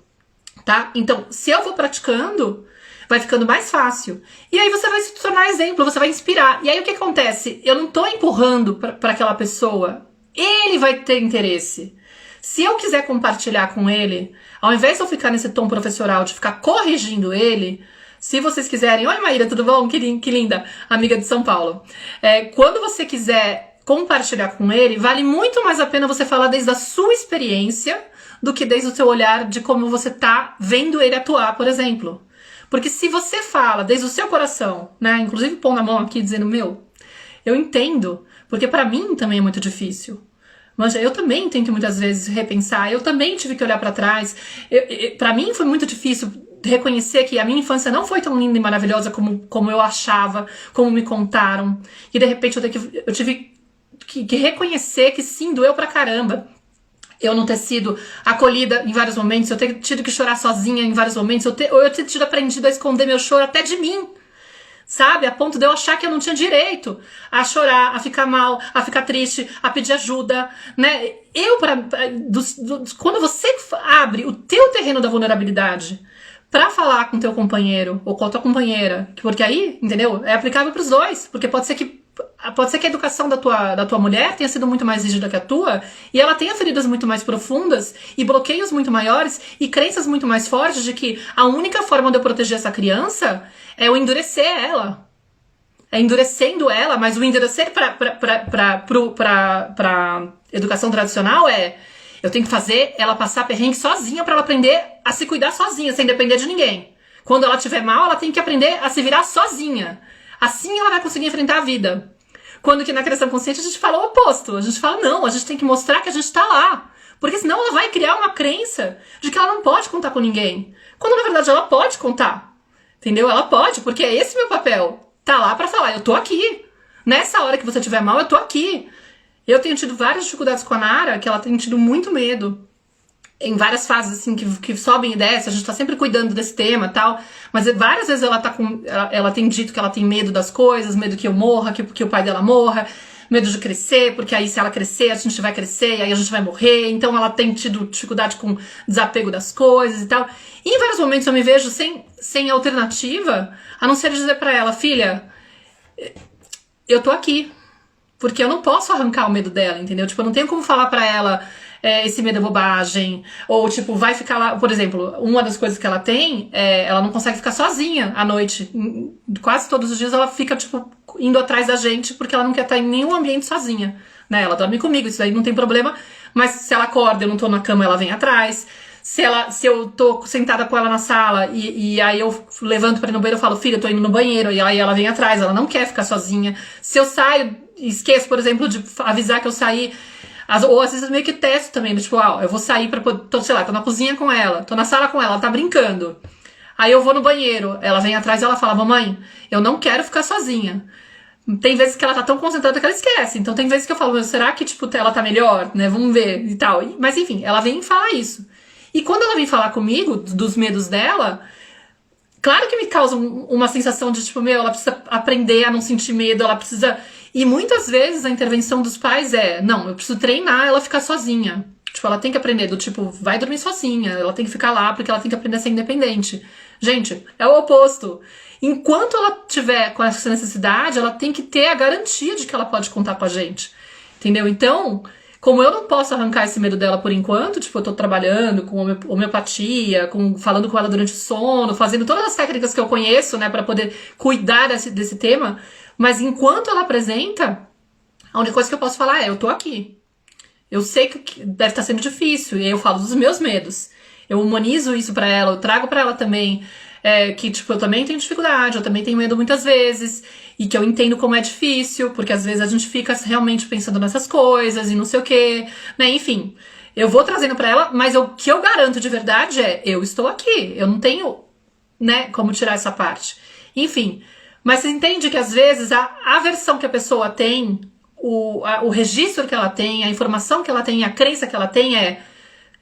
tá? Então, se eu vou praticando, vai ficando mais fácil. E aí você vai se tornar exemplo, você vai inspirar. E aí o que acontece? Eu não tô empurrando pra aquela pessoa. Ele vai ter interesse. Se eu quiser compartilhar com ele, ao invés de eu ficar nesse tom professoral, de ficar corrigindo ele, se vocês quiserem... Oi, Maíra, tudo bom? Que linda, amiga de São Paulo. Quando você quiser compartilhar com ele, vale muito mais a pena você falar desde a sua experiência do que desde o seu olhar de como você tá vendo ele atuar, por exemplo. Porque se você fala desde o seu coração, né, inclusive pondo a mão aqui dizendo, meu, eu entendo, porque pra mim também é muito difícil. Mas eu também tenho que muitas vezes repensar, eu também tive que olhar pra trás. Pra mim foi muito difícil reconhecer que a minha infância não foi tão linda e maravilhosa como eu achava, como me contaram. E de repente eu tive que reconhecer que sim, doeu pra caramba. Eu não ter sido acolhida em vários momentos, eu ter tido que chorar sozinha em vários momentos, ou eu ter tido aprendido a esconder meu choro até de mim, sabe? A ponto de eu achar que eu não tinha direito a chorar, a ficar mal, a ficar triste, a pedir ajuda, né? Quando você abre o teu terreno da vulnerabilidade pra falar com teu companheiro ou com a tua companheira, porque aí, entendeu? É aplicável pros dois, porque pode ser que a educação da tua mulher tenha sido muito mais rígida que a tua e ela tenha feridas muito mais profundas e bloqueios muito maiores e crenças muito mais fortes de que a única forma de eu proteger essa criança é eu endurecer ela. É endurecendo ela, mas o endurecer pra educação tradicional eu tenho que fazer ela passar perrengue sozinha pra ela aprender a se cuidar sozinha, sem depender de ninguém. Quando ela estiver mal, ela tem que aprender a se virar sozinha. Assim ela vai conseguir enfrentar a vida. Quando que na criação consciente a gente fala o oposto. A gente fala, não, a gente tem que mostrar que a gente tá lá. Porque senão ela vai criar uma crença de que ela não pode contar com ninguém. Quando na verdade ela pode contar. Entendeu? Ela pode, porque é esse meu papel. Tá lá pra falar, eu tô aqui. Nessa hora que você estiver mal, eu tô aqui. Eu tenho tido várias dificuldades com a Nara, que ela tem tido muito medo. Em várias fases, assim, que sobem e descem, a gente tá sempre cuidando desse tema e tal, mas várias vezes ela tem dito que ela tem medo das coisas, medo que eu morra, que o pai dela morra, medo de crescer, porque aí se ela crescer, a gente vai crescer, e aí a gente vai morrer, então ela tem tido dificuldade com desapego das coisas e tal. E em vários momentos eu me vejo sem alternativa, a não ser dizer pra ela, filha, eu tô aqui, Porque eu não posso arrancar o medo dela, entendeu? Tipo, eu não tenho como falar pra ela, esse medo é bobagem, ou tipo, vai ficar lá, por exemplo, uma das coisas que ela tem, ela não consegue ficar sozinha à noite. Quase todos os dias ela fica, tipo, indo atrás da gente, porque ela não quer estar em nenhum ambiente sozinha, né? Ela dorme comigo, isso aí não tem problema, mas se ela acorda, eu não tô na cama, ela vem atrás. Se eu tô sentada com ela na sala e aí eu levanto pra ir no banheiro, eu falo, filha, eu tô indo no banheiro, e aí ela vem atrás, ela não quer ficar sozinha. Se eu saio, esqueço, por exemplo, de avisar que eu saí, ou às vezes eu meio que testo também, tipo, eu vou sair sei lá, tô na cozinha com ela, tô na sala com ela tá brincando. Aí eu vou no banheiro, ela vem atrás e ela fala, mamãe, eu não quero ficar sozinha. Tem vezes que ela tá tão concentrada que ela esquece. Então tem vezes que eu falo, será que, tipo, ela tá melhor, né? Vamos ver e tal. Mas enfim, ela vem falar isso. E quando ela vem falar comigo dos medos dela, claro que me causa uma sensação de, tipo, ela precisa aprender a não sentir medo, ela precisa... E muitas vezes a intervenção dos pais não, eu preciso treinar ela a ficar sozinha. Tipo, ela tem que aprender do tipo, vai dormir sozinha, ela tem que ficar lá porque ela tem que aprender a ser independente. Gente, é o oposto. Enquanto ela tiver com essa necessidade, ela tem que ter a garantia de que ela pode contar com a gente. Entendeu? Então, como eu não posso arrancar esse medo dela por enquanto, tipo, eu tô trabalhando com homeopatia, falando com ela durante o sono, fazendo todas as técnicas que eu conheço, né, pra poder cuidar desse tema, mas enquanto ela apresenta, a única coisa que eu posso falar eu tô aqui. Eu sei que deve estar sendo difícil, e aí eu falo dos meus medos. Eu humanizo isso pra ela, eu trago pra ela também que, tipo, eu também tenho dificuldade, eu também tenho medo muitas vezes, e que eu entendo como é difícil, porque às vezes a gente fica realmente pensando nessas coisas e não sei o quê, né? Enfim, eu vou trazendo pra ela, mas o que eu garanto de verdade eu estou aqui, eu não tenho, né, como tirar essa parte. Enfim, mas você entende que às vezes a versão que a pessoa tem, o registro que ela tem, a informação que ela tem, a crença que ela tem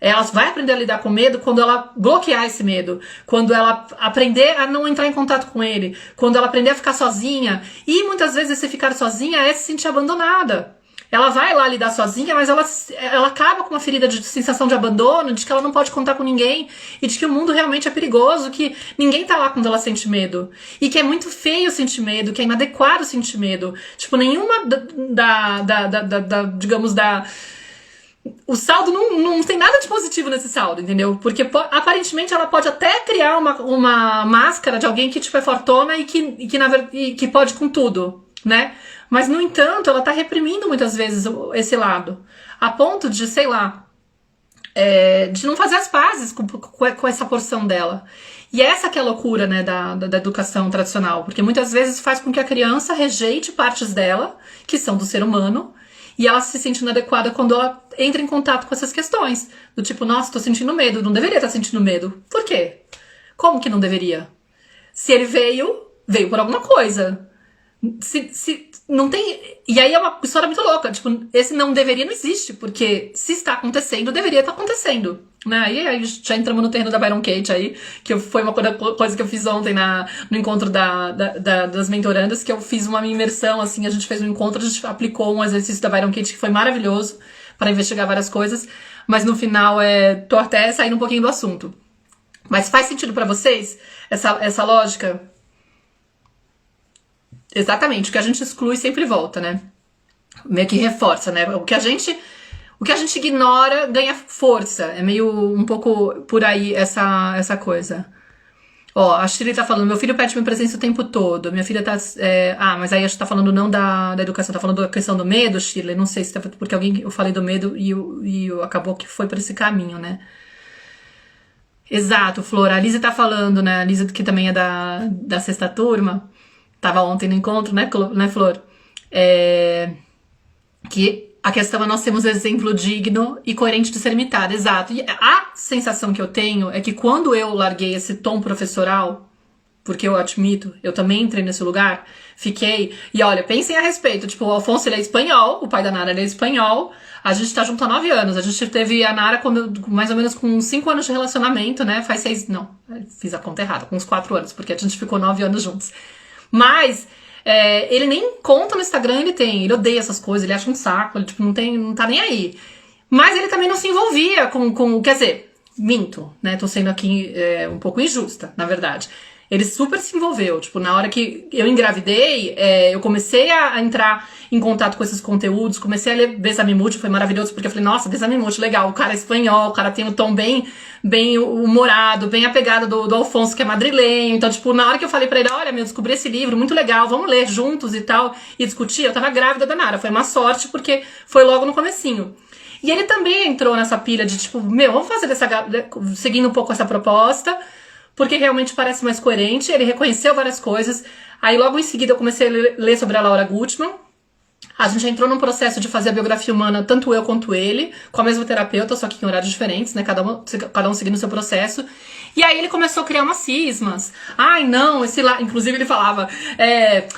ela vai aprender a lidar com medo quando ela bloquear esse medo, quando ela aprender a não entrar em contato com ele, quando ela aprender a ficar sozinha. E muitas vezes esse ficar sozinha é se sentir abandonada. Ela vai lá lidar sozinha, mas ela acaba com uma ferida de sensação de abandono, de que ela não pode contar com ninguém, e de que o mundo realmente é perigoso, que ninguém tá lá quando ela sente medo. E que é muito feio sentir medo, que é inadequado sentir medo. Tipo, nenhuma digamos, o saldo não tem nada de positivo nesse saldo, entendeu? Porque aparentemente ela pode até criar uma máscara de alguém que, tipo, é fortona e que pode com tudo, né? Mas, no entanto, ela tá reprimindo muitas vezes esse lado. A ponto de, sei lá, de não fazer as pazes com essa porção dela. E essa que é a loucura, né, da educação tradicional. Porque muitas vezes faz com que a criança rejeite partes dela, que são do ser humano, e ela se sente inadequada quando ela entra em contato com essas questões. Do tipo, nossa, tô sentindo medo, não deveria estar sentindo medo. Por quê? Como que não deveria? Se ele veio por alguma coisa. Se não tem... E aí é uma história muito louca. Tipo, esse não deveria não existe, porque se está acontecendo, deveria estar acontecendo. Né? E aí já entramos no terreno da Byron Katie aí, que foi uma coisa que eu fiz ontem no encontro das mentorandas, que eu fiz uma imersão, assim, a gente fez um encontro, a gente aplicou um exercício da Byron Katie que foi maravilhoso para investigar várias coisas, mas no final tô até saindo um pouquinho do assunto. Mas faz sentido para vocês essa lógica? Exatamente, o que a gente exclui sempre volta, né? Meio que reforça, né? O que a gente ignora ganha força. É meio um pouco por aí essa coisa. Ó, a Shirley tá falando, meu filho pede minha presença o tempo todo. Minha filha tá... mas aí a gente tá falando não da educação, tá falando da questão do medo, Shirley. Não sei se tá... Porque eu falei do medo e acabou que foi por esse caminho, né? Exato, Flor. A Lisa tá falando, né? A Lisa que também é da sexta turma. Tava ontem no encontro, né, Flor? Que a questão é nós temos exemplo digno e coerente de ser imitado, exato. E a sensação que eu tenho é que quando eu larguei esse tom professoral, porque eu admito, eu também entrei nesse lugar, fiquei... E olha, pensem a respeito, tipo, o Afonso, ele é espanhol, o pai da Nara, ele é espanhol, a gente tá junto há 9 anos, a gente teve a Nara mais ou menos com 5 anos de relacionamento, né, faz 6... Não, fiz a conta errada, com uns 4 anos, porque a gente ficou 9 anos juntos. Mas ele nem conta no Instagram, ele odeia essas coisas, ele acha um saco, ele tipo, não tá nem aí. Mas ele também não se envolvia quer dizer, minto, né? Tô sendo aqui um pouco injusta, na verdade. Ele super se envolveu, tipo, na hora que eu engravidei, eu comecei a entrar em contato com esses conteúdos, comecei a ler Besame Mútil, foi maravilhoso, porque eu falei, nossa, Besame Mútil, legal, o cara é espanhol, o cara tem um tom bem humorado, bem a pegada do Alfonso, que é madrilenho, então, tipo, na hora que eu falei pra ele, olha, meu, descobri esse livro, muito legal, vamos ler juntos e tal, e discutir, eu tava grávida da Nara, foi uma sorte, porque foi logo no comecinho. E ele também entrou nessa pilha de, tipo, meu, vamos fazer seguindo um pouco essa proposta, porque realmente parece mais coerente, ele reconheceu várias coisas. Aí logo em seguida eu comecei a ler sobre a Laura Gutman. A gente entrou num processo de fazer a biografia humana, tanto eu quanto ele, com a mesma terapeuta, só que em horários diferentes, né? Cada um seguindo o seu processo. E aí ele começou a criar umas cismas. Ai, não, esse lá... Inclusive ele falava,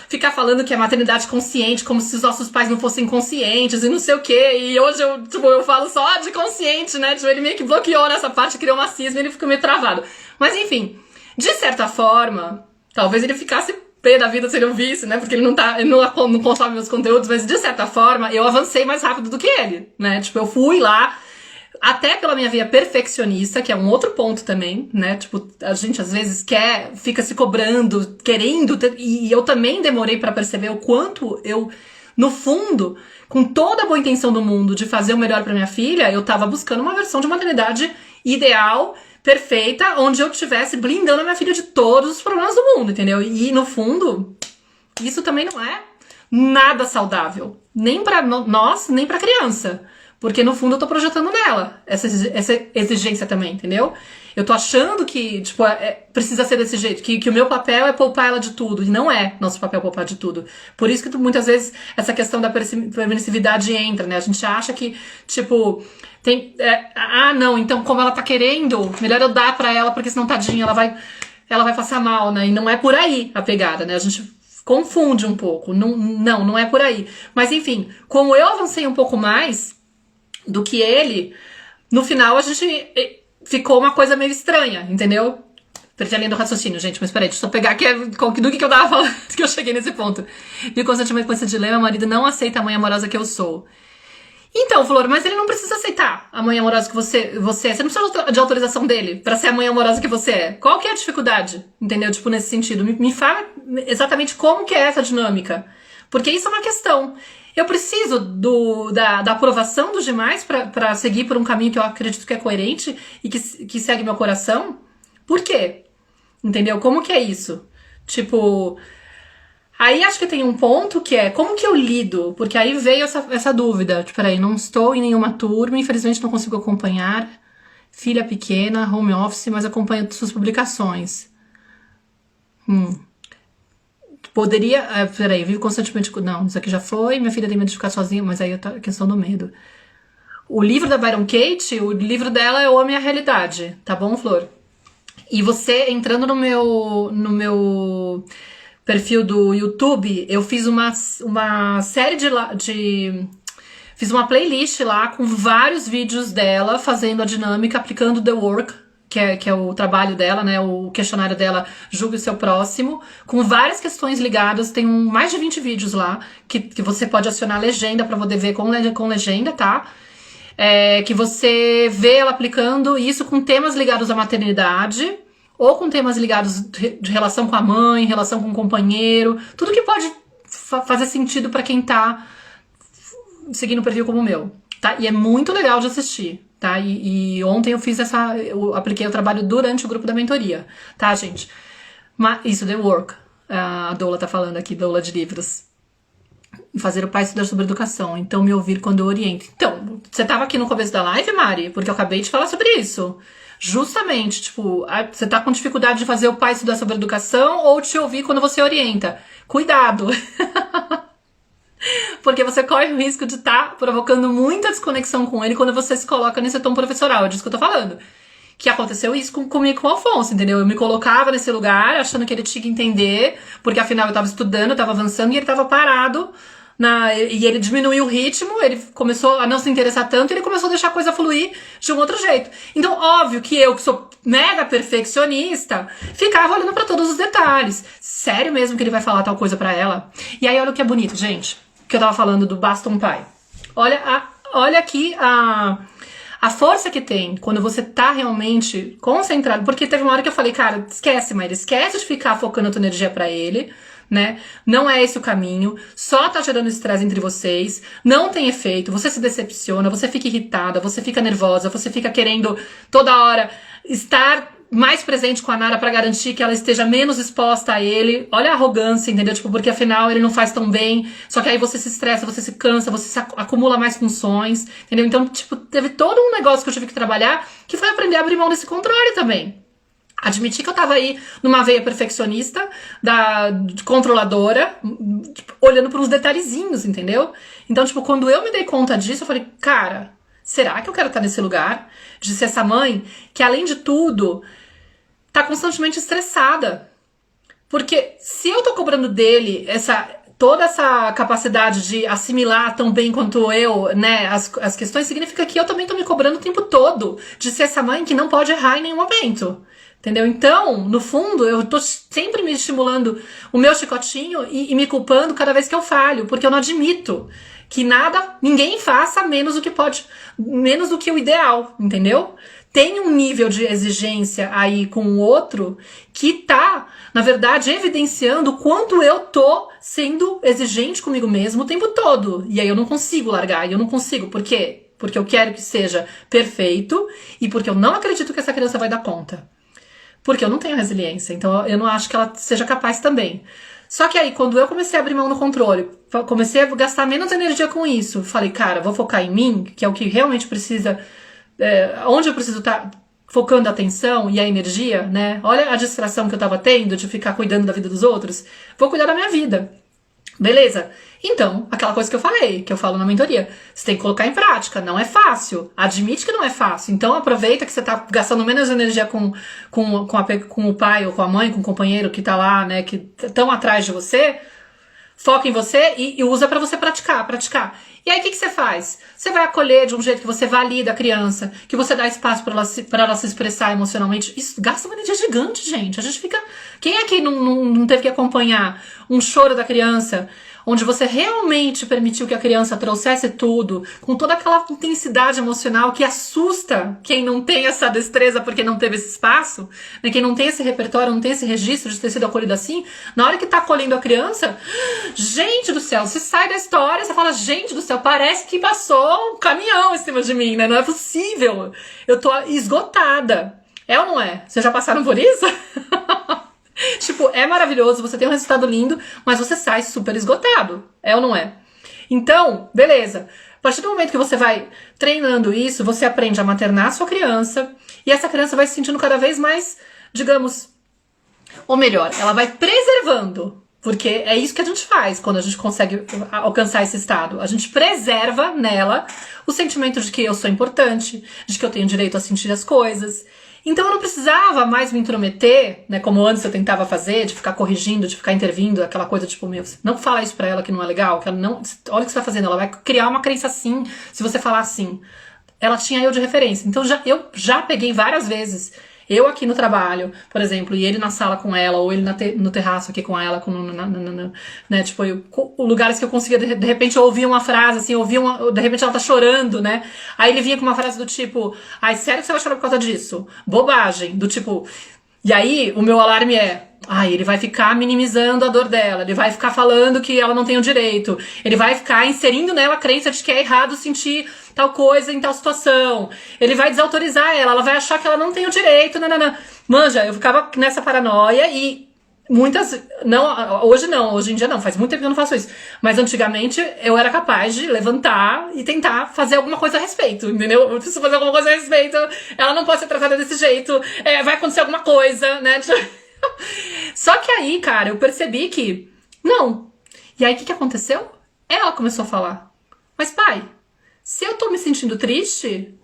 ficar falando que é maternidade consciente, como se os nossos pais não fossem conscientes e não sei o quê. E hoje eu falo só de consciente, né? Tipo, ele meio que bloqueou nessa parte, criou uma cisma e ele ficou meio travado. Mas enfim, de certa forma, talvez ele ficasse pé da vida se ele ouvisse, né? Porque ele não consome meus conteúdos, mas de certa forma eu avancei mais rápido do que ele, né? Tipo, eu fui lá, até pela minha via perfeccionista, que é um outro ponto também, né? Tipo, a gente às vezes fica se cobrando, querendo, e eu também demorei pra perceber o quanto eu, no fundo, com toda a boa intenção do mundo de fazer o melhor pra minha filha, eu tava buscando uma versão de maternidade ideal, perfeita, onde eu estivesse blindando a minha filha de todos os problemas do mundo, entendeu? E, no fundo, isso também não é nada saudável. Nem pra nós, nem pra criança. Porque, no fundo, eu tô projetando nela essa exigência também, entendeu? Eu tô achando que, tipo, precisa ser desse jeito, que o meu papel é poupar ela de tudo, e não é nosso papel poupar de tudo. Por isso que muitas vezes essa questão da permissividade entra, né? A gente acha que, tipo... não, então como ela tá querendo, melhor eu dar pra ela, porque senão, tadinha, ela vai passar mal, né? E não é por aí a pegada, né? A gente confunde um pouco. Não é por aí. Mas enfim, como eu avancei um pouco mais do que ele, no final a gente ficou uma coisa meio estranha, entendeu? Perdi a linha do raciocínio, gente, mas peraí, deixa eu só pegar aqui do que eu tava falando, que eu cheguei nesse ponto. E constantemente com esse dilema, meu marido não aceita a mãe amorosa que eu sou. Então, Flor, mas ele não precisa aceitar a mãe amorosa que você é. Você não precisa de autorização dele pra ser a mãe amorosa que você é. Qual que é a dificuldade? Entendeu? Tipo, nesse sentido. Me fala exatamente como que é essa dinâmica. Porque isso é uma questão. Eu preciso da aprovação dos demais pra seguir por um caminho que eu acredito que é coerente e que segue meu coração? Por quê? Entendeu? Como que é isso? Tipo... Aí acho que tem um ponto que é, como que eu lido? Porque aí veio essa dúvida. Tipo, peraí, não estou em nenhuma turma, infelizmente não consigo acompanhar. Filha pequena, home office, mas acompanho suas publicações. Poderia... peraí, vivo constantemente... Não, isso aqui já foi, minha filha tem medo de ficar sozinha, mas aí tá a questão do medo. O livro da Byron Katie, o livro dela é O Homem e a Realidade, tá bom, Flor? E você, entrando no meu perfil do YouTube, eu fiz uma série fiz uma playlist lá com vários vídeos dela fazendo a dinâmica, aplicando The Work, que é o trabalho dela, né, o questionário dela, Julgue o Seu Próximo, com várias questões ligadas, tem mais de 20 vídeos lá, que você pode acionar a legenda pra poder ver com legenda, tá? Que você vê ela aplicando isso com temas ligados à maternidade, ou com temas ligados de relação com a mãe, relação com o companheiro, tudo que pode fazer sentido pra quem tá seguindo um perfil como o meu, tá? E é muito legal de assistir, tá? E ontem eu apliquei o trabalho durante o grupo da mentoria, tá, gente? Isso, The Work, a Doula tá falando aqui, Doula de livros. Fazer o pai estudar sobre educação, então me ouvir quando eu oriento. Então, você tava aqui no começo da live, Mari? Porque eu acabei de falar sobre isso. Justamente, tipo, você tá com dificuldade de fazer o pai estudar sobre educação ou te ouvir quando você orienta. Cuidado! Porque você corre o risco de estar provocando muita desconexão com ele quando você se coloca nesse tom professoral. É disso que eu tô falando. Que aconteceu isso comigo com o Alfonso, entendeu? Eu me colocava nesse lugar achando que ele tinha que entender, porque afinal eu tava estudando, eu tava avançando e ele tava parado. E ele diminuiu o ritmo, ele começou a não se interessar tanto e ele começou a deixar a coisa fluir de um outro jeito. Então, óbvio que eu, que sou mega perfeccionista, ficava olhando pra todos os detalhes. Sério mesmo que ele vai falar tal coisa pra ela? E aí, olha o que é bonito, gente, que eu tava falando do Baston Pai. Olha aqui a A força que tem quando você tá realmente concentrado, porque teve uma hora que eu falei, cara, esquece, Maíra, esquece de ficar focando a tua energia pra ele, né? Não é esse o caminho, só tá gerando estresse entre vocês, não tem efeito, você se decepciona, você fica irritada, você fica nervosa, você fica querendo toda hora estar mais presente com a Nara pra garantir que ela esteja menos exposta a ele. Olha a arrogância, entendeu? Tipo, porque afinal ele não faz tão bem, só que aí você se estressa, você se cansa, você se acumula mais funções, entendeu? Então, tipo, teve todo um negócio que eu tive que trabalhar, que foi aprender a abrir mão desse controle também. Admitir que eu tava aí numa veia perfeccionista, controladora, tipo, olhando por uns detalhezinhos, entendeu? Então, tipo, quando eu me dei conta disso, eu falei, cara, será que eu quero estar nesse lugar? De ser essa mãe que, além de tudo, tá constantemente estressada. Porque se eu tô cobrando dele toda essa capacidade de assimilar tão bem quanto eu, né, as questões, significa que eu também tô me cobrando o tempo todo de ser essa mãe que não pode errar em nenhum momento. Entendeu? Então, no fundo, eu tô sempre me estimulando o meu chicotinho e me culpando cada vez que eu falho, porque eu não admito que ninguém faça menos do que o ideal, entendeu? Tem um nível de exigência aí com o outro que tá, na verdade, evidenciando o quanto eu tô sendo exigente comigo mesmo o tempo todo. E aí eu não consigo largar, e eu não consigo. Por quê? Porque eu quero que seja perfeito e porque eu não acredito que essa criança vai dar conta. Porque eu não tenho resiliência, então eu não acho que ela seja capaz também. Só que aí, quando eu comecei a abrir mão no controle, comecei a gastar menos energia com isso, falei, cara, vou focar em mim, que é o que realmente precisa, onde eu preciso estar focando a atenção e a energia, né? Olha a distração que eu tava tendo de ficar cuidando da vida dos outros. Vou cuidar da minha vida. Beleza? Então, aquela coisa que eu falei, que eu falo na mentoria, você tem que colocar em prática, não é fácil, admite que não é fácil, então aproveita que você tá gastando menos energia com o pai ou com a mãe, com o companheiro que tá lá, né, que estão atrás de você, foca em você e usa pra você praticar. E aí o que você faz? Você vai acolher de um jeito que você valida a criança, que você dá espaço pra ela se expressar emocionalmente. Isso gasta uma energia gigante, gente. A gente fica... Quem aqui não teve que acompanhar um choro da criança, onde você realmente permitiu que a criança trouxesse tudo, com toda aquela intensidade emocional que assusta quem não tem essa destreza porque não teve esse espaço, né? Quem não tem esse repertório, não tem esse registro de ter sido acolhido assim, na hora que tá acolhendo a criança, gente do céu, você sai da história, você fala, gente do céu, parece que passou um caminhão em cima de mim, né? Não é possível. Eu tô esgotada. É ou não é? Vocês já passaram por isso? Tipo, é maravilhoso, você tem um resultado lindo, mas você sai super esgotado. É ou não é? Então, beleza. A partir do momento que você vai treinando isso, você aprende a maternar a sua criança, e essa criança vai se sentindo cada vez mais, digamos, ou melhor, ela vai preservando. Porque é isso que a gente faz quando a gente consegue alcançar esse estado. A gente preserva nela o sentimento de que eu sou importante, de que eu tenho direito a sentir as coisas. Então eu não precisava mais me intrometer, né, como antes eu tentava fazer, de ficar corrigindo, de ficar intervindo, aquela coisa tipo, meu, não fala isso pra ela que não é legal, que ela não, olha o que você tá fazendo, ela vai criar uma crença assim, se você falar assim. Ela tinha eu de referência, então eu já peguei várias vezes, eu aqui no trabalho, por exemplo, e ele na sala com ela, ou ele no terraço aqui com ela, né, tipo, lugares que eu conseguia, de repente eu ouvia uma frase, assim, de repente ela tá chorando, né, aí ele vinha com uma frase do tipo, ai, sério que você vai chorar por causa disso? Bobagem, do tipo, e aí o meu alarme é, ai, ele vai ficar minimizando a dor dela, ele vai ficar falando que ela não tem o direito, ele vai ficar inserindo nela a crença de que é errado sentir tal coisa em tal situação, ele vai desautorizar ela vai achar que ela não tem o direito, nanana. Manja, eu ficava nessa paranoia e hoje em dia não, faz muito tempo que eu não faço isso, mas antigamente eu era capaz de levantar e tentar fazer alguma coisa a respeito, entendeu? Eu preciso fazer alguma coisa a respeito, ela não pode ser tratada desse jeito, vai acontecer alguma coisa, né? Só que aí, cara, eu percebi que não. E aí o que aconteceu? Ela começou a falar, mas pai, se eu tô me sentindo triste,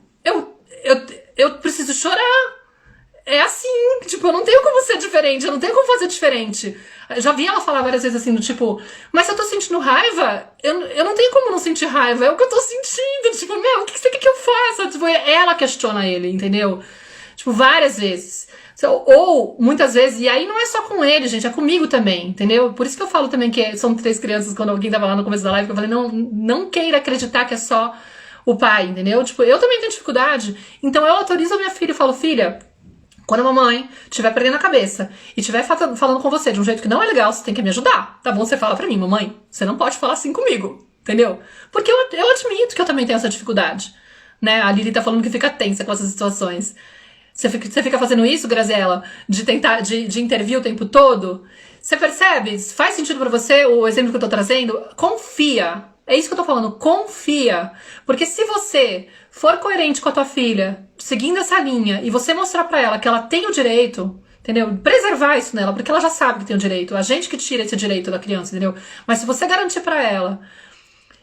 eu preciso chorar. É assim, tipo, eu não tenho como ser diferente, eu não tenho como fazer diferente. Eu já vi ela falar várias vezes assim, do tipo, mas se eu tô sentindo raiva, eu não tenho como não sentir raiva, é o que eu tô sentindo. Tipo, meu, o que você quer que eu faça? Tipo, ela questiona ele, entendeu? Tipo, várias vezes. Ou, muitas vezes, e aí não é só com ele, gente, é comigo também, entendeu? Por isso que eu falo também que são 3 crianças, quando alguém tava lá no começo da live, que eu falei, não queira acreditar que é só o pai, entendeu? Tipo, eu também tenho dificuldade, então eu autorizo a minha filha e falo, filha, quando a mamãe estiver perdendo a cabeça e estiver falando com você de um jeito que não é legal, você tem que me ajudar, tá bom? Você fala pra mim, mamãe, você não pode falar assim comigo, entendeu? Porque eu admito que eu também tenho essa dificuldade, né? A Lili tá falando que fica tensa com essas situações. Você fica fazendo isso, Graziella, de tentar, de intervir o tempo todo? Você percebe? Faz sentido pra você o exemplo que eu tô trazendo? Confia. É isso que eu tô falando, confia. Porque se você for coerente com a tua filha, seguindo essa linha, e você mostrar pra ela que ela tem o direito, entendeu? Preservar isso nela, porque ela já sabe que tem o direito. A gente que tira esse direito da criança, entendeu? Mas se você garantir pra ela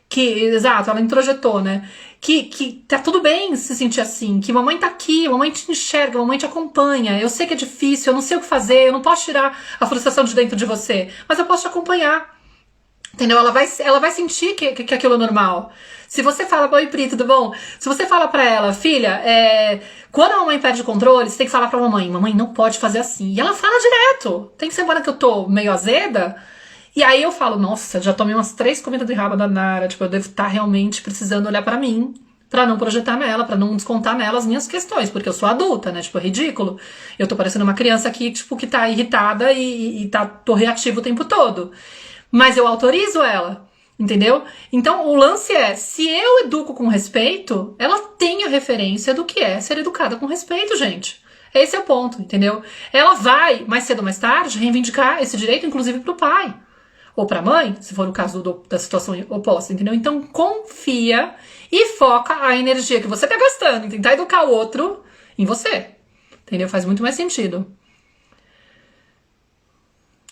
que, exato, ela introjetou, né? Que tá tudo bem se sentir assim, que mamãe tá aqui, mamãe te enxerga, mamãe te acompanha. Eu sei que é difícil, eu não sei o que fazer, eu não posso tirar a frustração de dentro de você, mas eu posso te acompanhar. Entendeu? Ela vai sentir que aquilo é normal. Se você fala, oi Pri, tudo bom? Se você fala pra ela, filha, quando a mamãe perde o controle, você tem que falar pra mamãe não pode fazer assim. E ela fala direto. Tem semana que eu tô meio azeda, e aí eu falo, nossa, já tomei umas 3 comidas de raba da Nara, tipo, eu devo estar realmente precisando olhar pra mim, pra não projetar nela, pra não descontar nela as minhas questões, porque eu sou adulta, né, tipo, é ridículo. Eu tô parecendo uma criança aqui, tipo, que tá irritada e tô reativa o tempo todo. Mas eu autorizo ela, entendeu? Então, o lance é, se eu educo com respeito, ela tem a referência do que é ser educada com respeito, gente. Esse é o ponto, entendeu? Ela vai, mais cedo ou mais tarde, reivindicar esse direito, inclusive pro pai. Ou pra mãe, se for o caso da situação oposta, entendeu? Então, confia e foca a energia que você tá gastando em tentar educar o outro em você, entendeu? Faz muito mais sentido.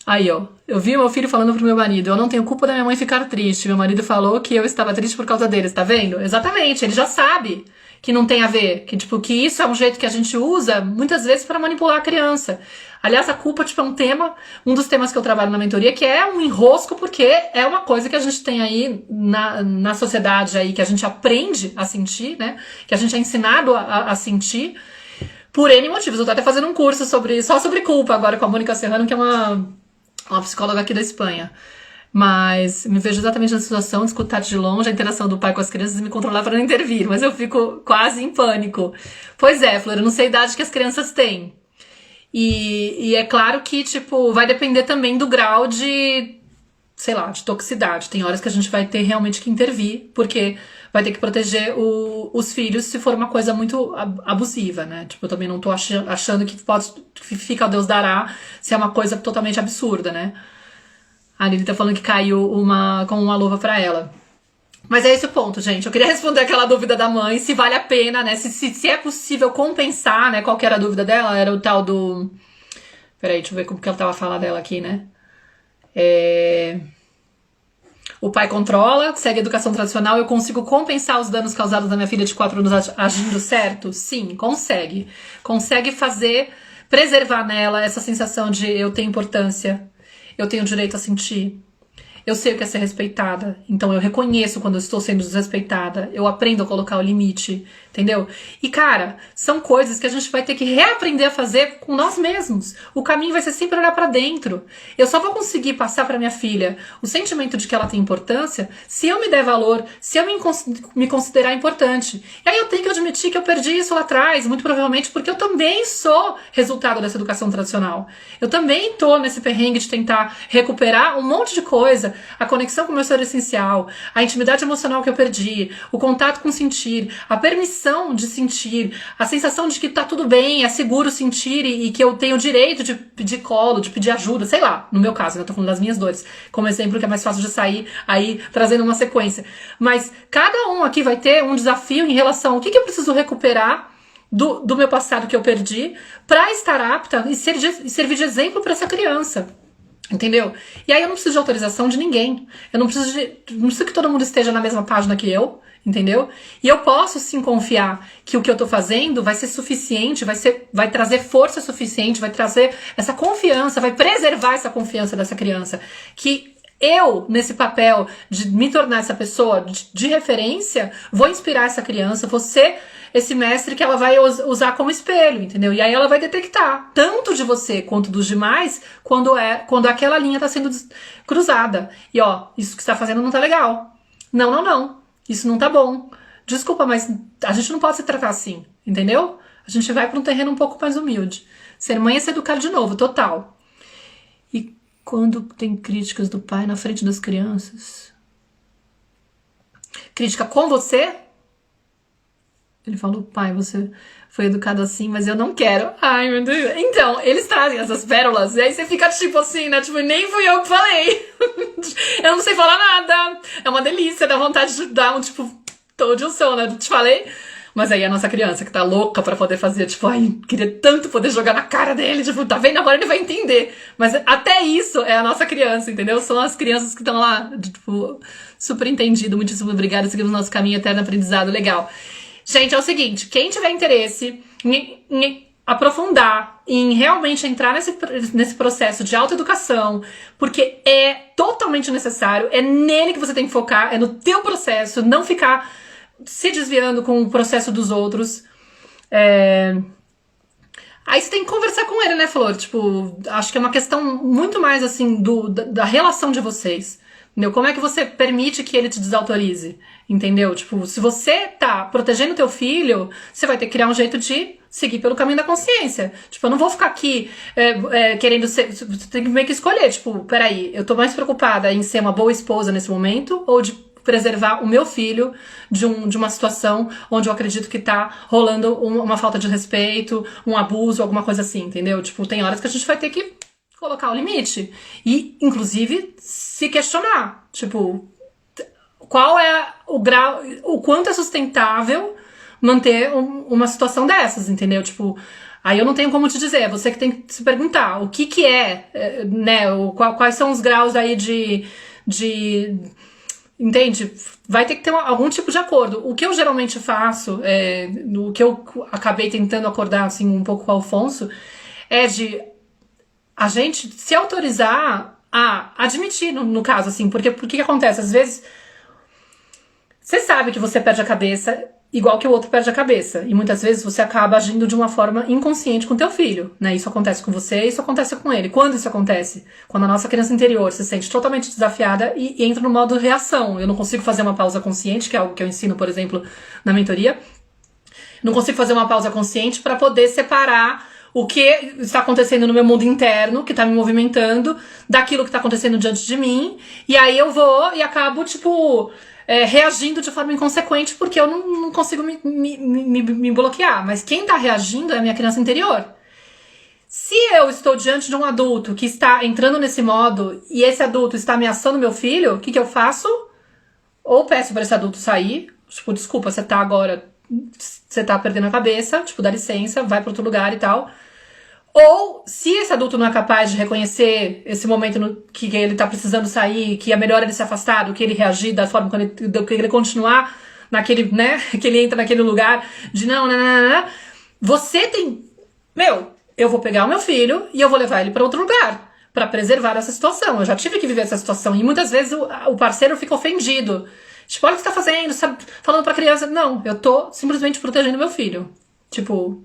Aí, ó, eu vi meu filho falando pro meu marido, eu não tenho culpa da minha mãe ficar triste. Meu marido falou que eu estava triste por causa deles, tá vendo? Exatamente, ele já sabe que não tem a ver, que tipo, que isso é um jeito que a gente usa muitas vezes para manipular a criança. Aliás, a culpa, tipo, é um tema, um dos temas que eu trabalho na mentoria, que é um enrosco, porque é uma coisa que a gente tem aí na sociedade aí, que a gente aprende a sentir, né? Que a gente é ensinado a sentir por N motivos. Eu tô até fazendo um curso só sobre culpa agora com a Mônica Serrano, que é uma psicóloga aqui da Espanha. Mas me vejo exatamente na situação de escutar de longe a interação do pai com as crianças e me controlar para não intervir, mas eu fico quase em pânico. Pois é, Flor, eu não sei a idade que as crianças têm. E é claro que, tipo, vai depender também do grau de, sei lá, de toxicidade. Tem horas que a gente vai ter realmente que intervir, porque vai ter que proteger os filhos se for uma coisa muito abusiva, né? Tipo, eu também não tô achando que fica o Deus dará se é uma coisa totalmente absurda, né? A Lili tá falando que caiu com uma luva pra ela. Mas é esse o ponto, gente. Eu queria responder aquela dúvida da mãe, se vale a pena, né? Se é possível compensar, né? Qual que era a dúvida dela? Era o tal do... Peraí, deixa eu ver como que ela tava falando dela aqui, né? O pai controla, segue a educação tradicional. Eu consigo compensar os danos causados na minha filha de 4 anos agindo certo? Sim, consegue. Consegue preservar nela essa sensação de eu tenho importância, eu tenho direito a sentir. Eu sei o que é ser respeitada, então eu reconheço quando eu estou sendo desrespeitada, eu aprendo a colocar o limite, entendeu? E cara, são coisas que a gente vai ter que reaprender a fazer com nós mesmos. O caminho vai ser sempre olhar pra dentro. Eu só vou conseguir passar pra minha filha o sentimento de que ela tem importância se eu me der valor, se eu me considerar importante. E aí eu tenho que admitir que eu perdi isso lá atrás, muito provavelmente porque eu também sou resultado dessa educação tradicional. Eu também tô nesse perrengue de tentar recuperar um monte de coisa, a conexão com o meu ser essencial, a intimidade emocional que eu perdi, o contato com o sentir, a permissão de sentir, a sensação de que tá tudo bem, é seguro sentir e que eu tenho o direito de pedir colo, de pedir ajuda, sei lá, no meu caso, eu tô falando das minhas dores, como exemplo que é mais fácil de sair aí trazendo uma sequência. Mas cada um aqui vai ter um desafio em relação ao que eu preciso recuperar do meu passado que eu perdi pra estar apta e servir de exemplo pra essa criança. Entendeu? E aí eu não preciso de autorização de ninguém. Eu não preciso que todo mundo esteja na mesma página que eu, entendeu? E eu posso sim confiar que o que eu tô fazendo vai ser suficiente, vai trazer força suficiente, vai trazer essa confiança, vai preservar essa confiança dessa criança. Que eu, nesse papel de me tornar essa pessoa de referência, vou inspirar essa criança, vou ser esse mestre que ela vai usar como espelho, entendeu? E aí ela vai detectar, tanto de você quanto dos demais, quando aquela linha tá sendo cruzada. E ó, isso que você tá fazendo não tá legal. Não. Isso não tá bom. Desculpa, mas a gente não pode se tratar assim, entendeu? A gente vai para um terreno um pouco mais humilde. Ser mãe é se educar de novo, total. E quando tem críticas do pai na frente das crianças? Crítica com você? Ele falou, pai, você foi educado assim, mas eu não quero. Ai, meu Deus. Então, eles trazem essas pérolas, e aí você fica tipo assim, né? Tipo, nem fui eu que falei. Eu não sei falar nada. É uma delícia, dá vontade de dar um tipo, tô de um som, né? Te falei. Mas aí a nossa criança que tá louca pra poder fazer, tipo, ai, queria tanto poder jogar na cara dele, tipo, tá vendo? Agora ele vai entender. Mas até isso é a nossa criança, entendeu? São as crianças que estão lá, tipo, super entendido. Muitíssimo obrigada, seguimos nosso caminho eterno aprendizado, legal. Gente, é o seguinte, quem tiver interesse em aprofundar, em realmente entrar nesse processo de autoeducação, porque é totalmente necessário, é nele que você tem que focar, é no teu processo, não ficar se desviando com o processo dos outros. Aí você tem que conversar com ele, né, Flor? Tipo, acho que é uma questão muito mais, assim, da relação de vocês. Entendeu? Como é que você permite que ele te desautorize? Entendeu? Tipo, se você tá protegendo teu filho, você vai ter que criar um jeito de seguir pelo caminho da consciência. Tipo, eu não vou ficar aqui querendo ser... Você tem que meio que escolher. Tipo, peraí, eu tô mais preocupada em ser uma boa esposa nesse momento ou de preservar o meu filho de uma situação onde eu acredito que tá rolando uma falta de respeito, um abuso, alguma coisa assim, entendeu? Tipo, tem horas que a gente vai ter que colocar o limite. E, inclusive, se questionar. Tipo, qual é o grau, o quanto é sustentável manter uma situação dessas, entendeu? Tipo, aí eu não tenho como te dizer, é você que tem que se perguntar o que é, né, quais são os graus aí de entende? Vai ter que ter algum tipo de acordo. O que eu geralmente faço, o que eu acabei tentando acordar assim um pouco com o Alfonso, é de a gente se autorizar a admitir, no caso, assim, porque o que acontece? Às vezes, você sabe que você perde a cabeça igual que o outro perde a cabeça. E muitas vezes você acaba agindo de uma forma inconsciente com teu filho, né? Isso acontece com você, isso acontece com ele. Quando isso acontece? Quando a nossa criança interior se sente totalmente desafiada e entra no modo reação. Eu não consigo fazer uma pausa consciente, que é algo que eu ensino, por exemplo, na mentoria. Não consigo fazer uma pausa consciente para poder separar o que está acontecendo no meu mundo interno, que está me movimentando, daquilo que está acontecendo diante de mim. E aí eu vou e acabo, tipo, reagindo de forma inconsequente, porque eu não consigo me bloquear. Mas quem está reagindo é a minha criança interior. Se eu estou diante de um adulto que está entrando nesse modo, e esse adulto está ameaçando meu filho, o que eu faço? Ou peço para esse adulto sair, tipo, desculpa, você tá perdendo a cabeça, tipo, dá licença, vai para outro lugar e tal. Ou, se esse adulto não é capaz de reconhecer esse momento que ele tá precisando sair, que é melhor ele se afastar do que ele reagir da forma do que ele continuar naquele, né, que ele entra naquele lugar de não, você tem... eu vou pegar o meu filho e eu vou levar ele para outro lugar, para preservar essa situação. Eu já tive que viver essa situação e muitas vezes o parceiro fica ofendido. Tipo, olha o que você tá fazendo, sabe? Falando pra criança. Não, eu tô simplesmente protegendo meu filho. Tipo,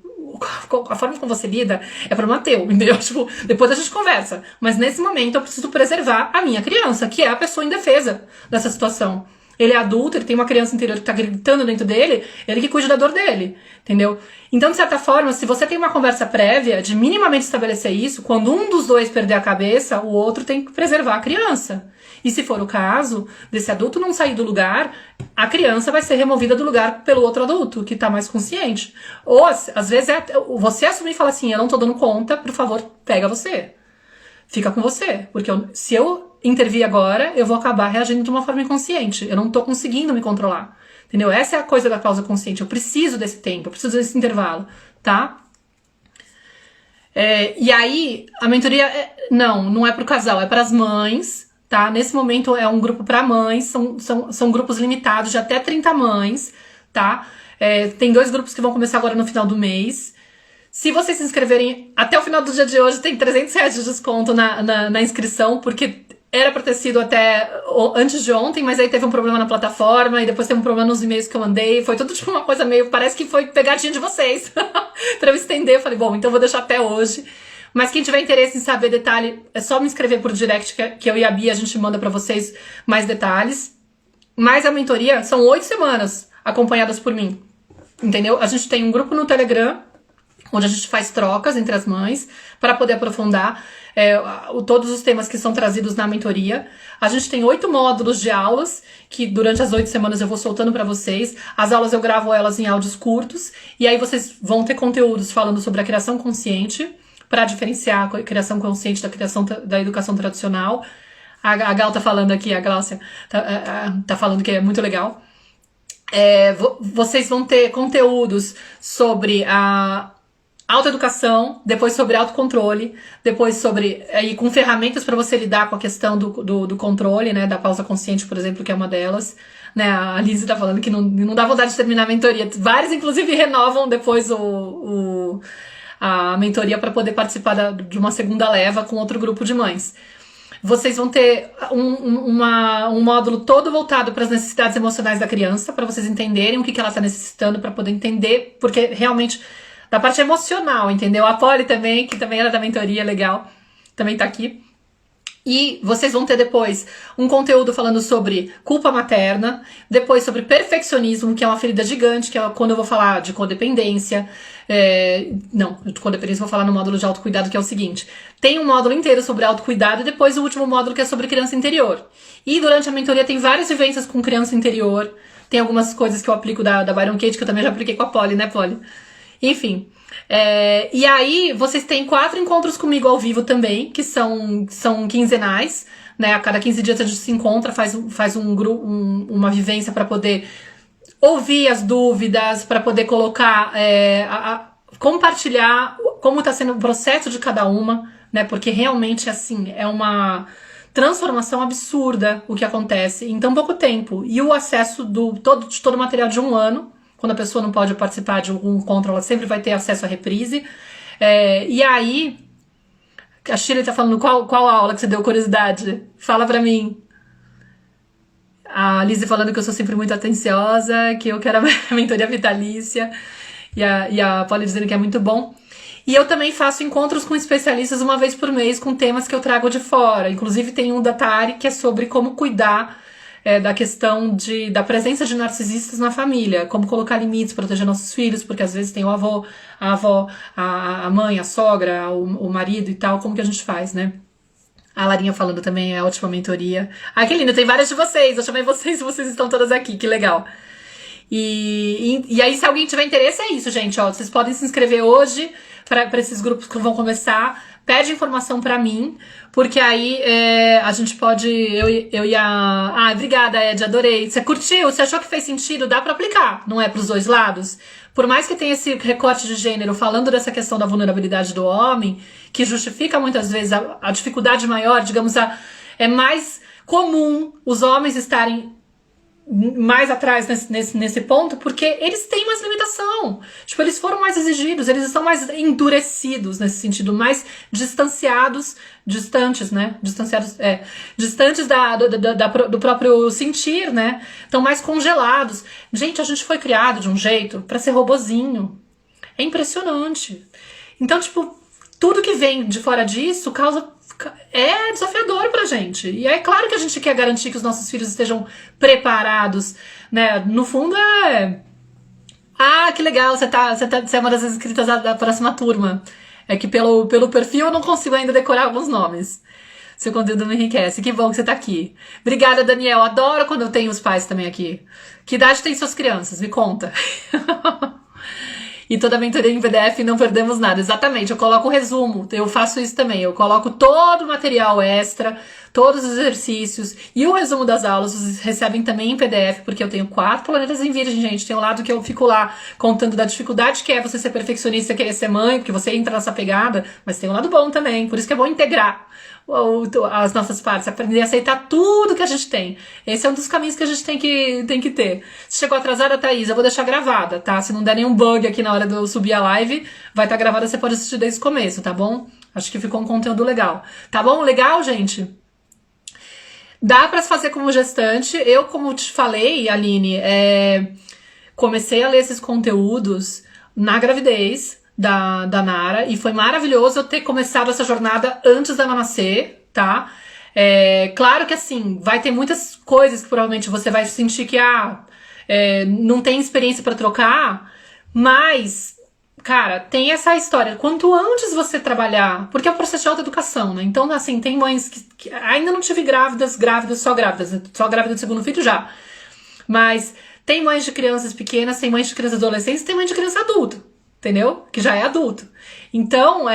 a forma como você lida é problema teu, entendeu? Tipo, depois a gente conversa. Mas nesse momento eu preciso preservar a minha criança, que é a pessoa indefesa dessa situação. Ele é adulto, ele tem uma criança interior que tá gritando dentro dele, ele que cuida da dor dele, entendeu? Então, de certa forma, se você tem uma conversa prévia de minimamente estabelecer isso, quando um dos dois perder a cabeça, o outro tem que preservar a criança. E se for o caso desse adulto não sair do lugar, a criança vai ser removida do lugar pelo outro adulto, que tá mais consciente. Ou, às vezes, você assumir e falar assim, eu não tô dando conta, por favor, pega você. Fica com você. Porque se eu intervir agora, eu vou acabar reagindo de uma forma inconsciente. Eu não tô conseguindo me controlar. Entendeu? Essa é a coisa da pausa consciente. Eu preciso desse tempo, eu preciso desse intervalo, tá? E aí, a mentoria, não é pro casal, é pras mães, tá? Nesse momento é um grupo pra mães, são grupos limitados de até 30 mães, tá? Tem 2 grupos que vão começar agora no final do mês. Se vocês se inscreverem até o final do dia de hoje, tem R$300 de desconto na inscrição, porque era pra ter sido até antes de ontem, mas aí teve um problema na plataforma, e depois teve um problema nos e-mails que eu mandei, foi tudo tipo uma coisa meio, parece que foi pegadinha de vocês. Pra eu estender, eu falei, bom, então eu vou deixar até hoje. Mas quem tiver interesse em saber detalhe, é só me inscrever por direct, que eu e a Bia, a gente manda pra vocês mais detalhes. Mas a mentoria são 8 semanas. acompanhadas por mim, entendeu? A gente tem um grupo no Telegram, onde a gente faz trocas entre as mães para poder aprofundar todos os temas que são trazidos na mentoria. A gente tem 8 módulos de aulas, que durante as 8 semanas eu vou soltando para vocês. As aulas eu gravo elas em áudios curtos, e aí vocês vão ter conteúdos falando sobre a criação consciente, para diferenciar a criação consciente da criação da educação tradicional. A Gal tá falando aqui, a Gláucia tá falando que é muito legal. Vocês vão ter conteúdos sobre a autoeducação, depois sobre autocontrole, depois sobre com ferramentas para você lidar com a questão do controle, né, da pausa consciente, por exemplo, que é uma delas. Né, a Lizzie tá falando que não dá vontade de terminar a mentoria. Vários, inclusive, renovam depois a mentoria para poder participar de uma segunda leva com outro grupo de mães. Vocês vão ter um módulo todo voltado para as necessidades emocionais da criança, para vocês entenderem o que ela está necessitando, para poder entender, porque realmente da parte emocional, entendeu? A Polly também, que também era da mentoria, legal, também tá aqui. E vocês vão ter depois um conteúdo falando sobre culpa materna, depois sobre perfeccionismo, que é uma ferida gigante, que é quando eu vou falar de codependência. De codependência eu vou falar no módulo de autocuidado, que é o seguinte. Tem um módulo inteiro sobre autocuidado e depois o último módulo que é sobre criança interior. E durante a mentoria tem várias vivências com criança interior. Tem algumas coisas que eu aplico da Byron Katie, que eu também já apliquei com a Polly, né, Polly? Enfim, e aí vocês têm 4 encontros comigo ao vivo também, que são quinzenais, né? A cada 15 dias a gente se encontra, faz uma vivência para poder ouvir as dúvidas, para poder colocar, compartilhar como está sendo o processo de cada uma, né? Porque realmente, assim, é uma transformação absurda o que acontece em tão pouco tempo. E o acesso de todo o material de 1 ano. Quando a pessoa não pode participar de algum encontro, ela sempre vai ter acesso à reprise. E aí, a Shirley tá falando qual aula que você deu curiosidade? Fala pra mim. A Lizzie falando que eu sou sempre muito atenciosa, que eu quero a mentoria vitalícia. E a Polly dizendo que é muito bom. E eu também faço encontros com especialistas uma vez por mês, com temas que eu trago de fora. Inclusive tem um da Tari, que é sobre como cuidar da questão da presença de narcisistas na família, como colocar limites, proteger nossos filhos, porque às vezes tem o avô, a avó, a mãe, a sogra, o marido e tal, como que a gente faz, né? A Larinha falando também, é ótima mentoria. Ah, que lindo, tem várias de vocês, eu chamei vocês estão todas aqui, que legal. E aí, se alguém tiver interesse, é isso, gente, ó, vocês podem se inscrever hoje para esses grupos que vão começar. Pede informação pra mim, porque aí a gente pode... Eu e a... Ah, obrigada, Ed, adorei. Você curtiu? Você achou que fez sentido? Dá pra aplicar, não é pros dois lados? Por mais que tenha esse recorte de gênero falando dessa questão da vulnerabilidade do homem, que justifica muitas vezes a dificuldade maior, digamos, é mais comum os homens estarem mais atrás nesse ponto, porque eles têm mais limitação. Tipo, eles foram mais exigidos, eles estão mais endurecidos nesse sentido, mais distantes, né? Distantes do próprio sentir, né? Estão mais congelados. Gente, a gente foi criado de um jeito pra ser robozinho. É impressionante. Então, tipo, tudo que vem de fora disso é desafiador pra gente. E é claro que a gente quer garantir que os nossos filhos estejam preparados, né? No fundo Ah, que legal, você é uma das inscritas da próxima turma. É que pelo perfil eu não consigo ainda decorar alguns nomes. Seu conteúdo me enriquece. Que bom que você tá aqui. Obrigada, Daniel. Adoro quando eu tenho os pais também aqui. Que idade tem suas crianças? Me conta. E toda a mentoria em PDF, não perdemos nada. Exatamente, eu coloco o resumo, eu faço isso também. Eu coloco todo o material extra, todos os exercícios e o resumo das aulas. Vocês recebem também em PDF, porque eu tenho 4 planetas em virgem, gente. Tem um lado que eu fico lá contando da dificuldade que é você ser perfeccionista, querer ser mãe, porque você entra nessa pegada, mas tem um lado bom também. Por isso que é bom integrar as nossas partes, aprender a aceitar tudo que a gente tem. Esse é um dos caminhos que a gente tem que ter. Se chegou atrasada, Thaís, eu vou deixar gravada, tá? Se não der nenhum bug aqui na hora de eu subir a live, vai estar gravada, você pode assistir desde o começo, tá bom? Acho que ficou um conteúdo legal. Tá bom? Legal, gente? Dá pra se fazer como gestante. Eu, como te falei, Aline, comecei a ler esses conteúdos na gravidez da Nara, e foi maravilhoso eu ter começado essa jornada antes dela nascer, tá? Claro que assim, vai ter muitas coisas que provavelmente você vai sentir que não tem experiência para trocar, mas, cara, tem essa história. Quanto antes você trabalhar, porque é o processo de autoeducação, né? Então, assim, tem mães que ainda não tive grávidas, só grávida do segundo filho já. Mas tem mães de crianças pequenas, tem mães de crianças adolescentes, tem mãe de criança adulta, entendeu? Que já é adulto. Então,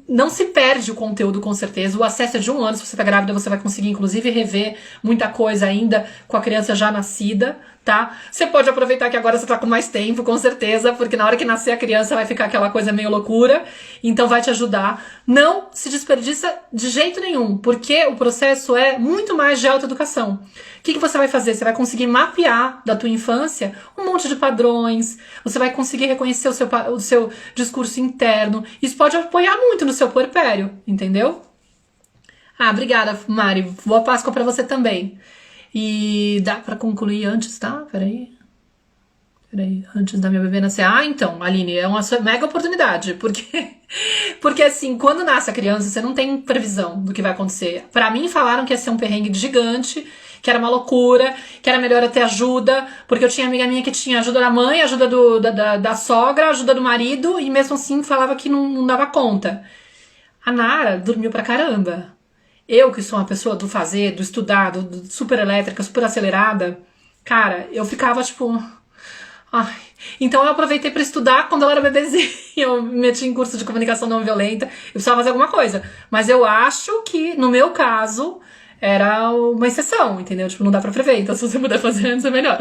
não se perde o conteúdo, com certeza. O acesso é de 1 ano. Se você tá grávida, você vai conseguir, inclusive, rever muita coisa ainda com a criança já nascida, tá? Você pode aproveitar que agora você tá com mais tempo, com certeza, porque na hora que nascer a criança vai ficar aquela coisa meio loucura. Então vai te ajudar. Não se desperdiça de jeito nenhum, porque o processo é muito mais de autoeducação. O que você vai fazer? Você vai conseguir mapear da tua infância um monte de padrões, você vai conseguir reconhecer o seu discurso interno. Isso pode apoiar muito no seu puerpério, entendeu? Obrigada, Mari. Boa Páscoa pra você também. E dá pra concluir antes, tá? Peraí, antes da minha bebê nascer. Então, Aline, é uma mega oportunidade, porque assim, quando nasce a criança, você não tem previsão do que vai acontecer. Pra mim, falaram que ia ser um perrengue gigante, que era uma loucura, que era melhor eu ter ajuda, porque eu tinha amiga minha que tinha ajuda da mãe, ajuda da sogra, ajuda do marido, e mesmo assim falava que não dava conta. A Nara dormiu pra caramba. Eu, que sou uma pessoa do fazer, do estudar, do super elétrica, super acelerada, cara, eu ficava tipo... Ai. Então eu aproveitei pra estudar quando ela era bebezinha. Eu me meti em curso de comunicação não violenta. Eu precisava fazer alguma coisa. Mas eu acho que, no meu caso, era uma exceção, entendeu? Tipo, não dá pra prever. Então se você puder fazer antes, é melhor.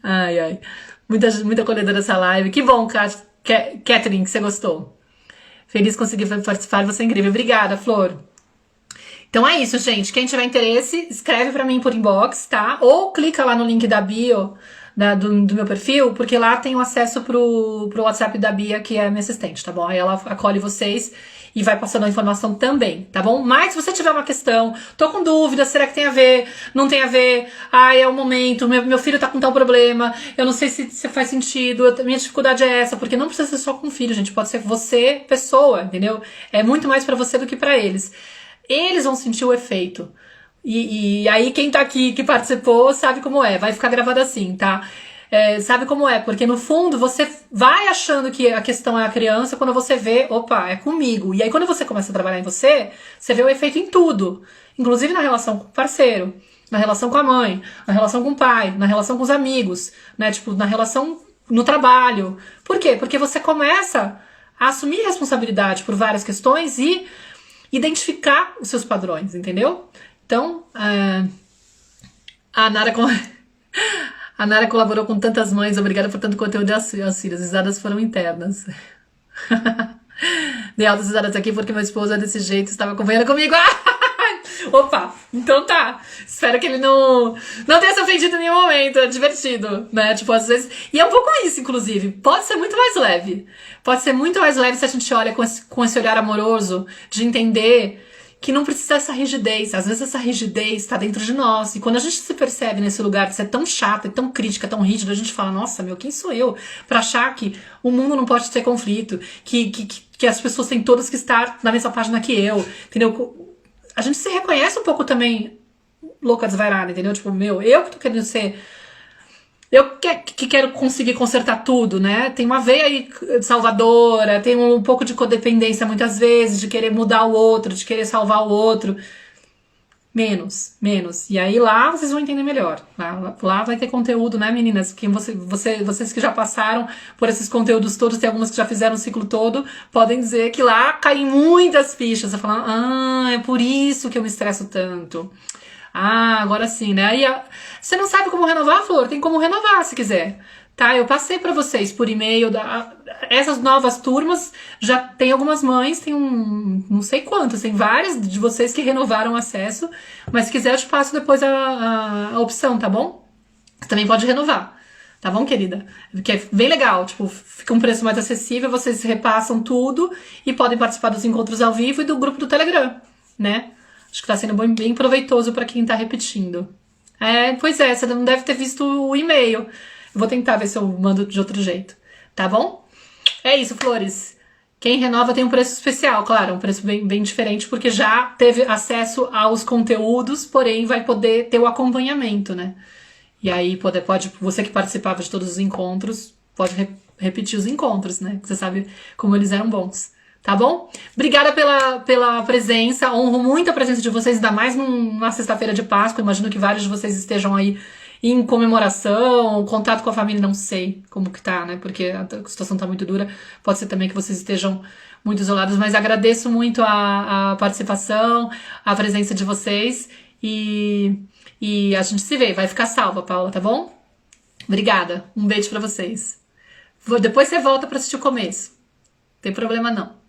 Ai. Muita acolhedora dessa live. Que bom, Catherine, que você gostou. Feliz conseguir participar, você é incrível. Obrigada, Flor. Então é isso, gente. Quem tiver interesse, escreve pra mim por inbox, tá? Ou clica lá no link da bio do meu perfil, porque lá tem o acesso pro WhatsApp da Bia, que é a minha assistente, tá bom? Aí ela acolhe vocês e vai passando a informação também, tá bom? Mas se você tiver uma questão, tô com dúvida, será que tem a ver? Não tem a ver? É o momento, meu filho tá com tal problema, eu não sei se faz sentido, minha dificuldade é essa, porque não precisa ser só com o filho, gente, pode ser você, pessoa, entendeu? É muito mais pra você do que pra eles. Eles vão sentir o efeito. E aí quem tá aqui, que participou, sabe como é. Vai ficar gravado assim, tá? Sabe como é, porque no fundo você vai achando que a questão é a criança, quando você vê, opa, é comigo. E aí quando você começa a trabalhar em você vê o efeito em tudo. Inclusive na relação com o parceiro, na relação com a mãe, na relação com o pai, na relação com os amigos, né? Tipo, na relação no trabalho. Por quê? Porque você começa a assumir responsabilidade por várias questões e identificar os seus padrões, entendeu? Então, a Nara colaborou com tantas mães, obrigada por tanto conteúdo de auxílio, as risadas foram internas. Dei altas risadas aqui porque meu esposo é desse jeito, estava acompanhando comigo. Opa, então tá. Espero que ele não tenha se ofendido em nenhum momento, é divertido, né? Tipo, às vezes... E é um pouco isso, inclusive. Pode ser muito mais leve. Pode ser muito mais leve se a gente olha com esse olhar amoroso, de entender que não precisa dessa rigidez. Às vezes essa rigidez tá dentro de nós. E quando a gente se percebe nesse lugar de ser tão chata, tão crítica, tão rígida, a gente fala, nossa, quem sou eu pra achar que o mundo não pode ter conflito, que as pessoas têm todas que estar na mesma página que eu, entendeu? A gente se reconhece um pouco também louca desvairada, entendeu? Tipo, eu que tô querendo ser... Eu que quero conseguir consertar tudo, né? Tem uma veia aí salvadora, tem um pouco de codependência muitas vezes, de querer mudar o outro, de querer salvar o outro. Menos. E aí lá vocês vão entender melhor. Lá vai ter conteúdo, né, meninas? Que vocês que já passaram por esses conteúdos todos, tem algumas que já fizeram o ciclo todo, podem dizer que lá caem muitas fichas. Você fala, é por isso que eu me estresso tanto. Agora sim, né? Aí você não sabe como renovar, Flor? Tem como renovar se quiser. Tá? Eu passei pra vocês por e-mail. Essas novas turmas, já tem algumas mães, tem não sei quantas, tem várias de vocês que renovaram o acesso. Mas se quiser, eu te passo depois a opção, tá bom? Você também pode renovar. Tá bom, querida? Porque é bem legal, tipo, fica um preço mais acessível, vocês repassam tudo e podem participar dos encontros ao vivo e do grupo do Telegram, né? Acho que tá sendo bem proveitoso pra quem tá repetindo. Pois é, você não deve ter visto o e-mail. Vou tentar ver se eu mando de outro jeito. Tá bom? É isso, flores. Quem renova tem um preço especial, claro, um preço bem diferente, porque já teve acesso aos conteúdos, porém vai poder ter o acompanhamento, né? E aí pode você que participava de todos os encontros, pode repetir os encontros, né? Você sabe como eles eram bons. Tá bom? Obrigada pela presença. Honro muito a presença de vocês, ainda mais numa sexta-feira de Páscoa. Imagino que vários de vocês estejam aí em comemoração, contato com a família, não sei como que tá, né? Porque a situação tá muito dura. Pode ser também que vocês estejam muito isolados, mas agradeço muito a participação, a presença de vocês e a gente se vê. Vai ficar salva, Paula, tá bom? Obrigada. Um beijo pra vocês. Depois você volta pra assistir o começo. Não tem problema não.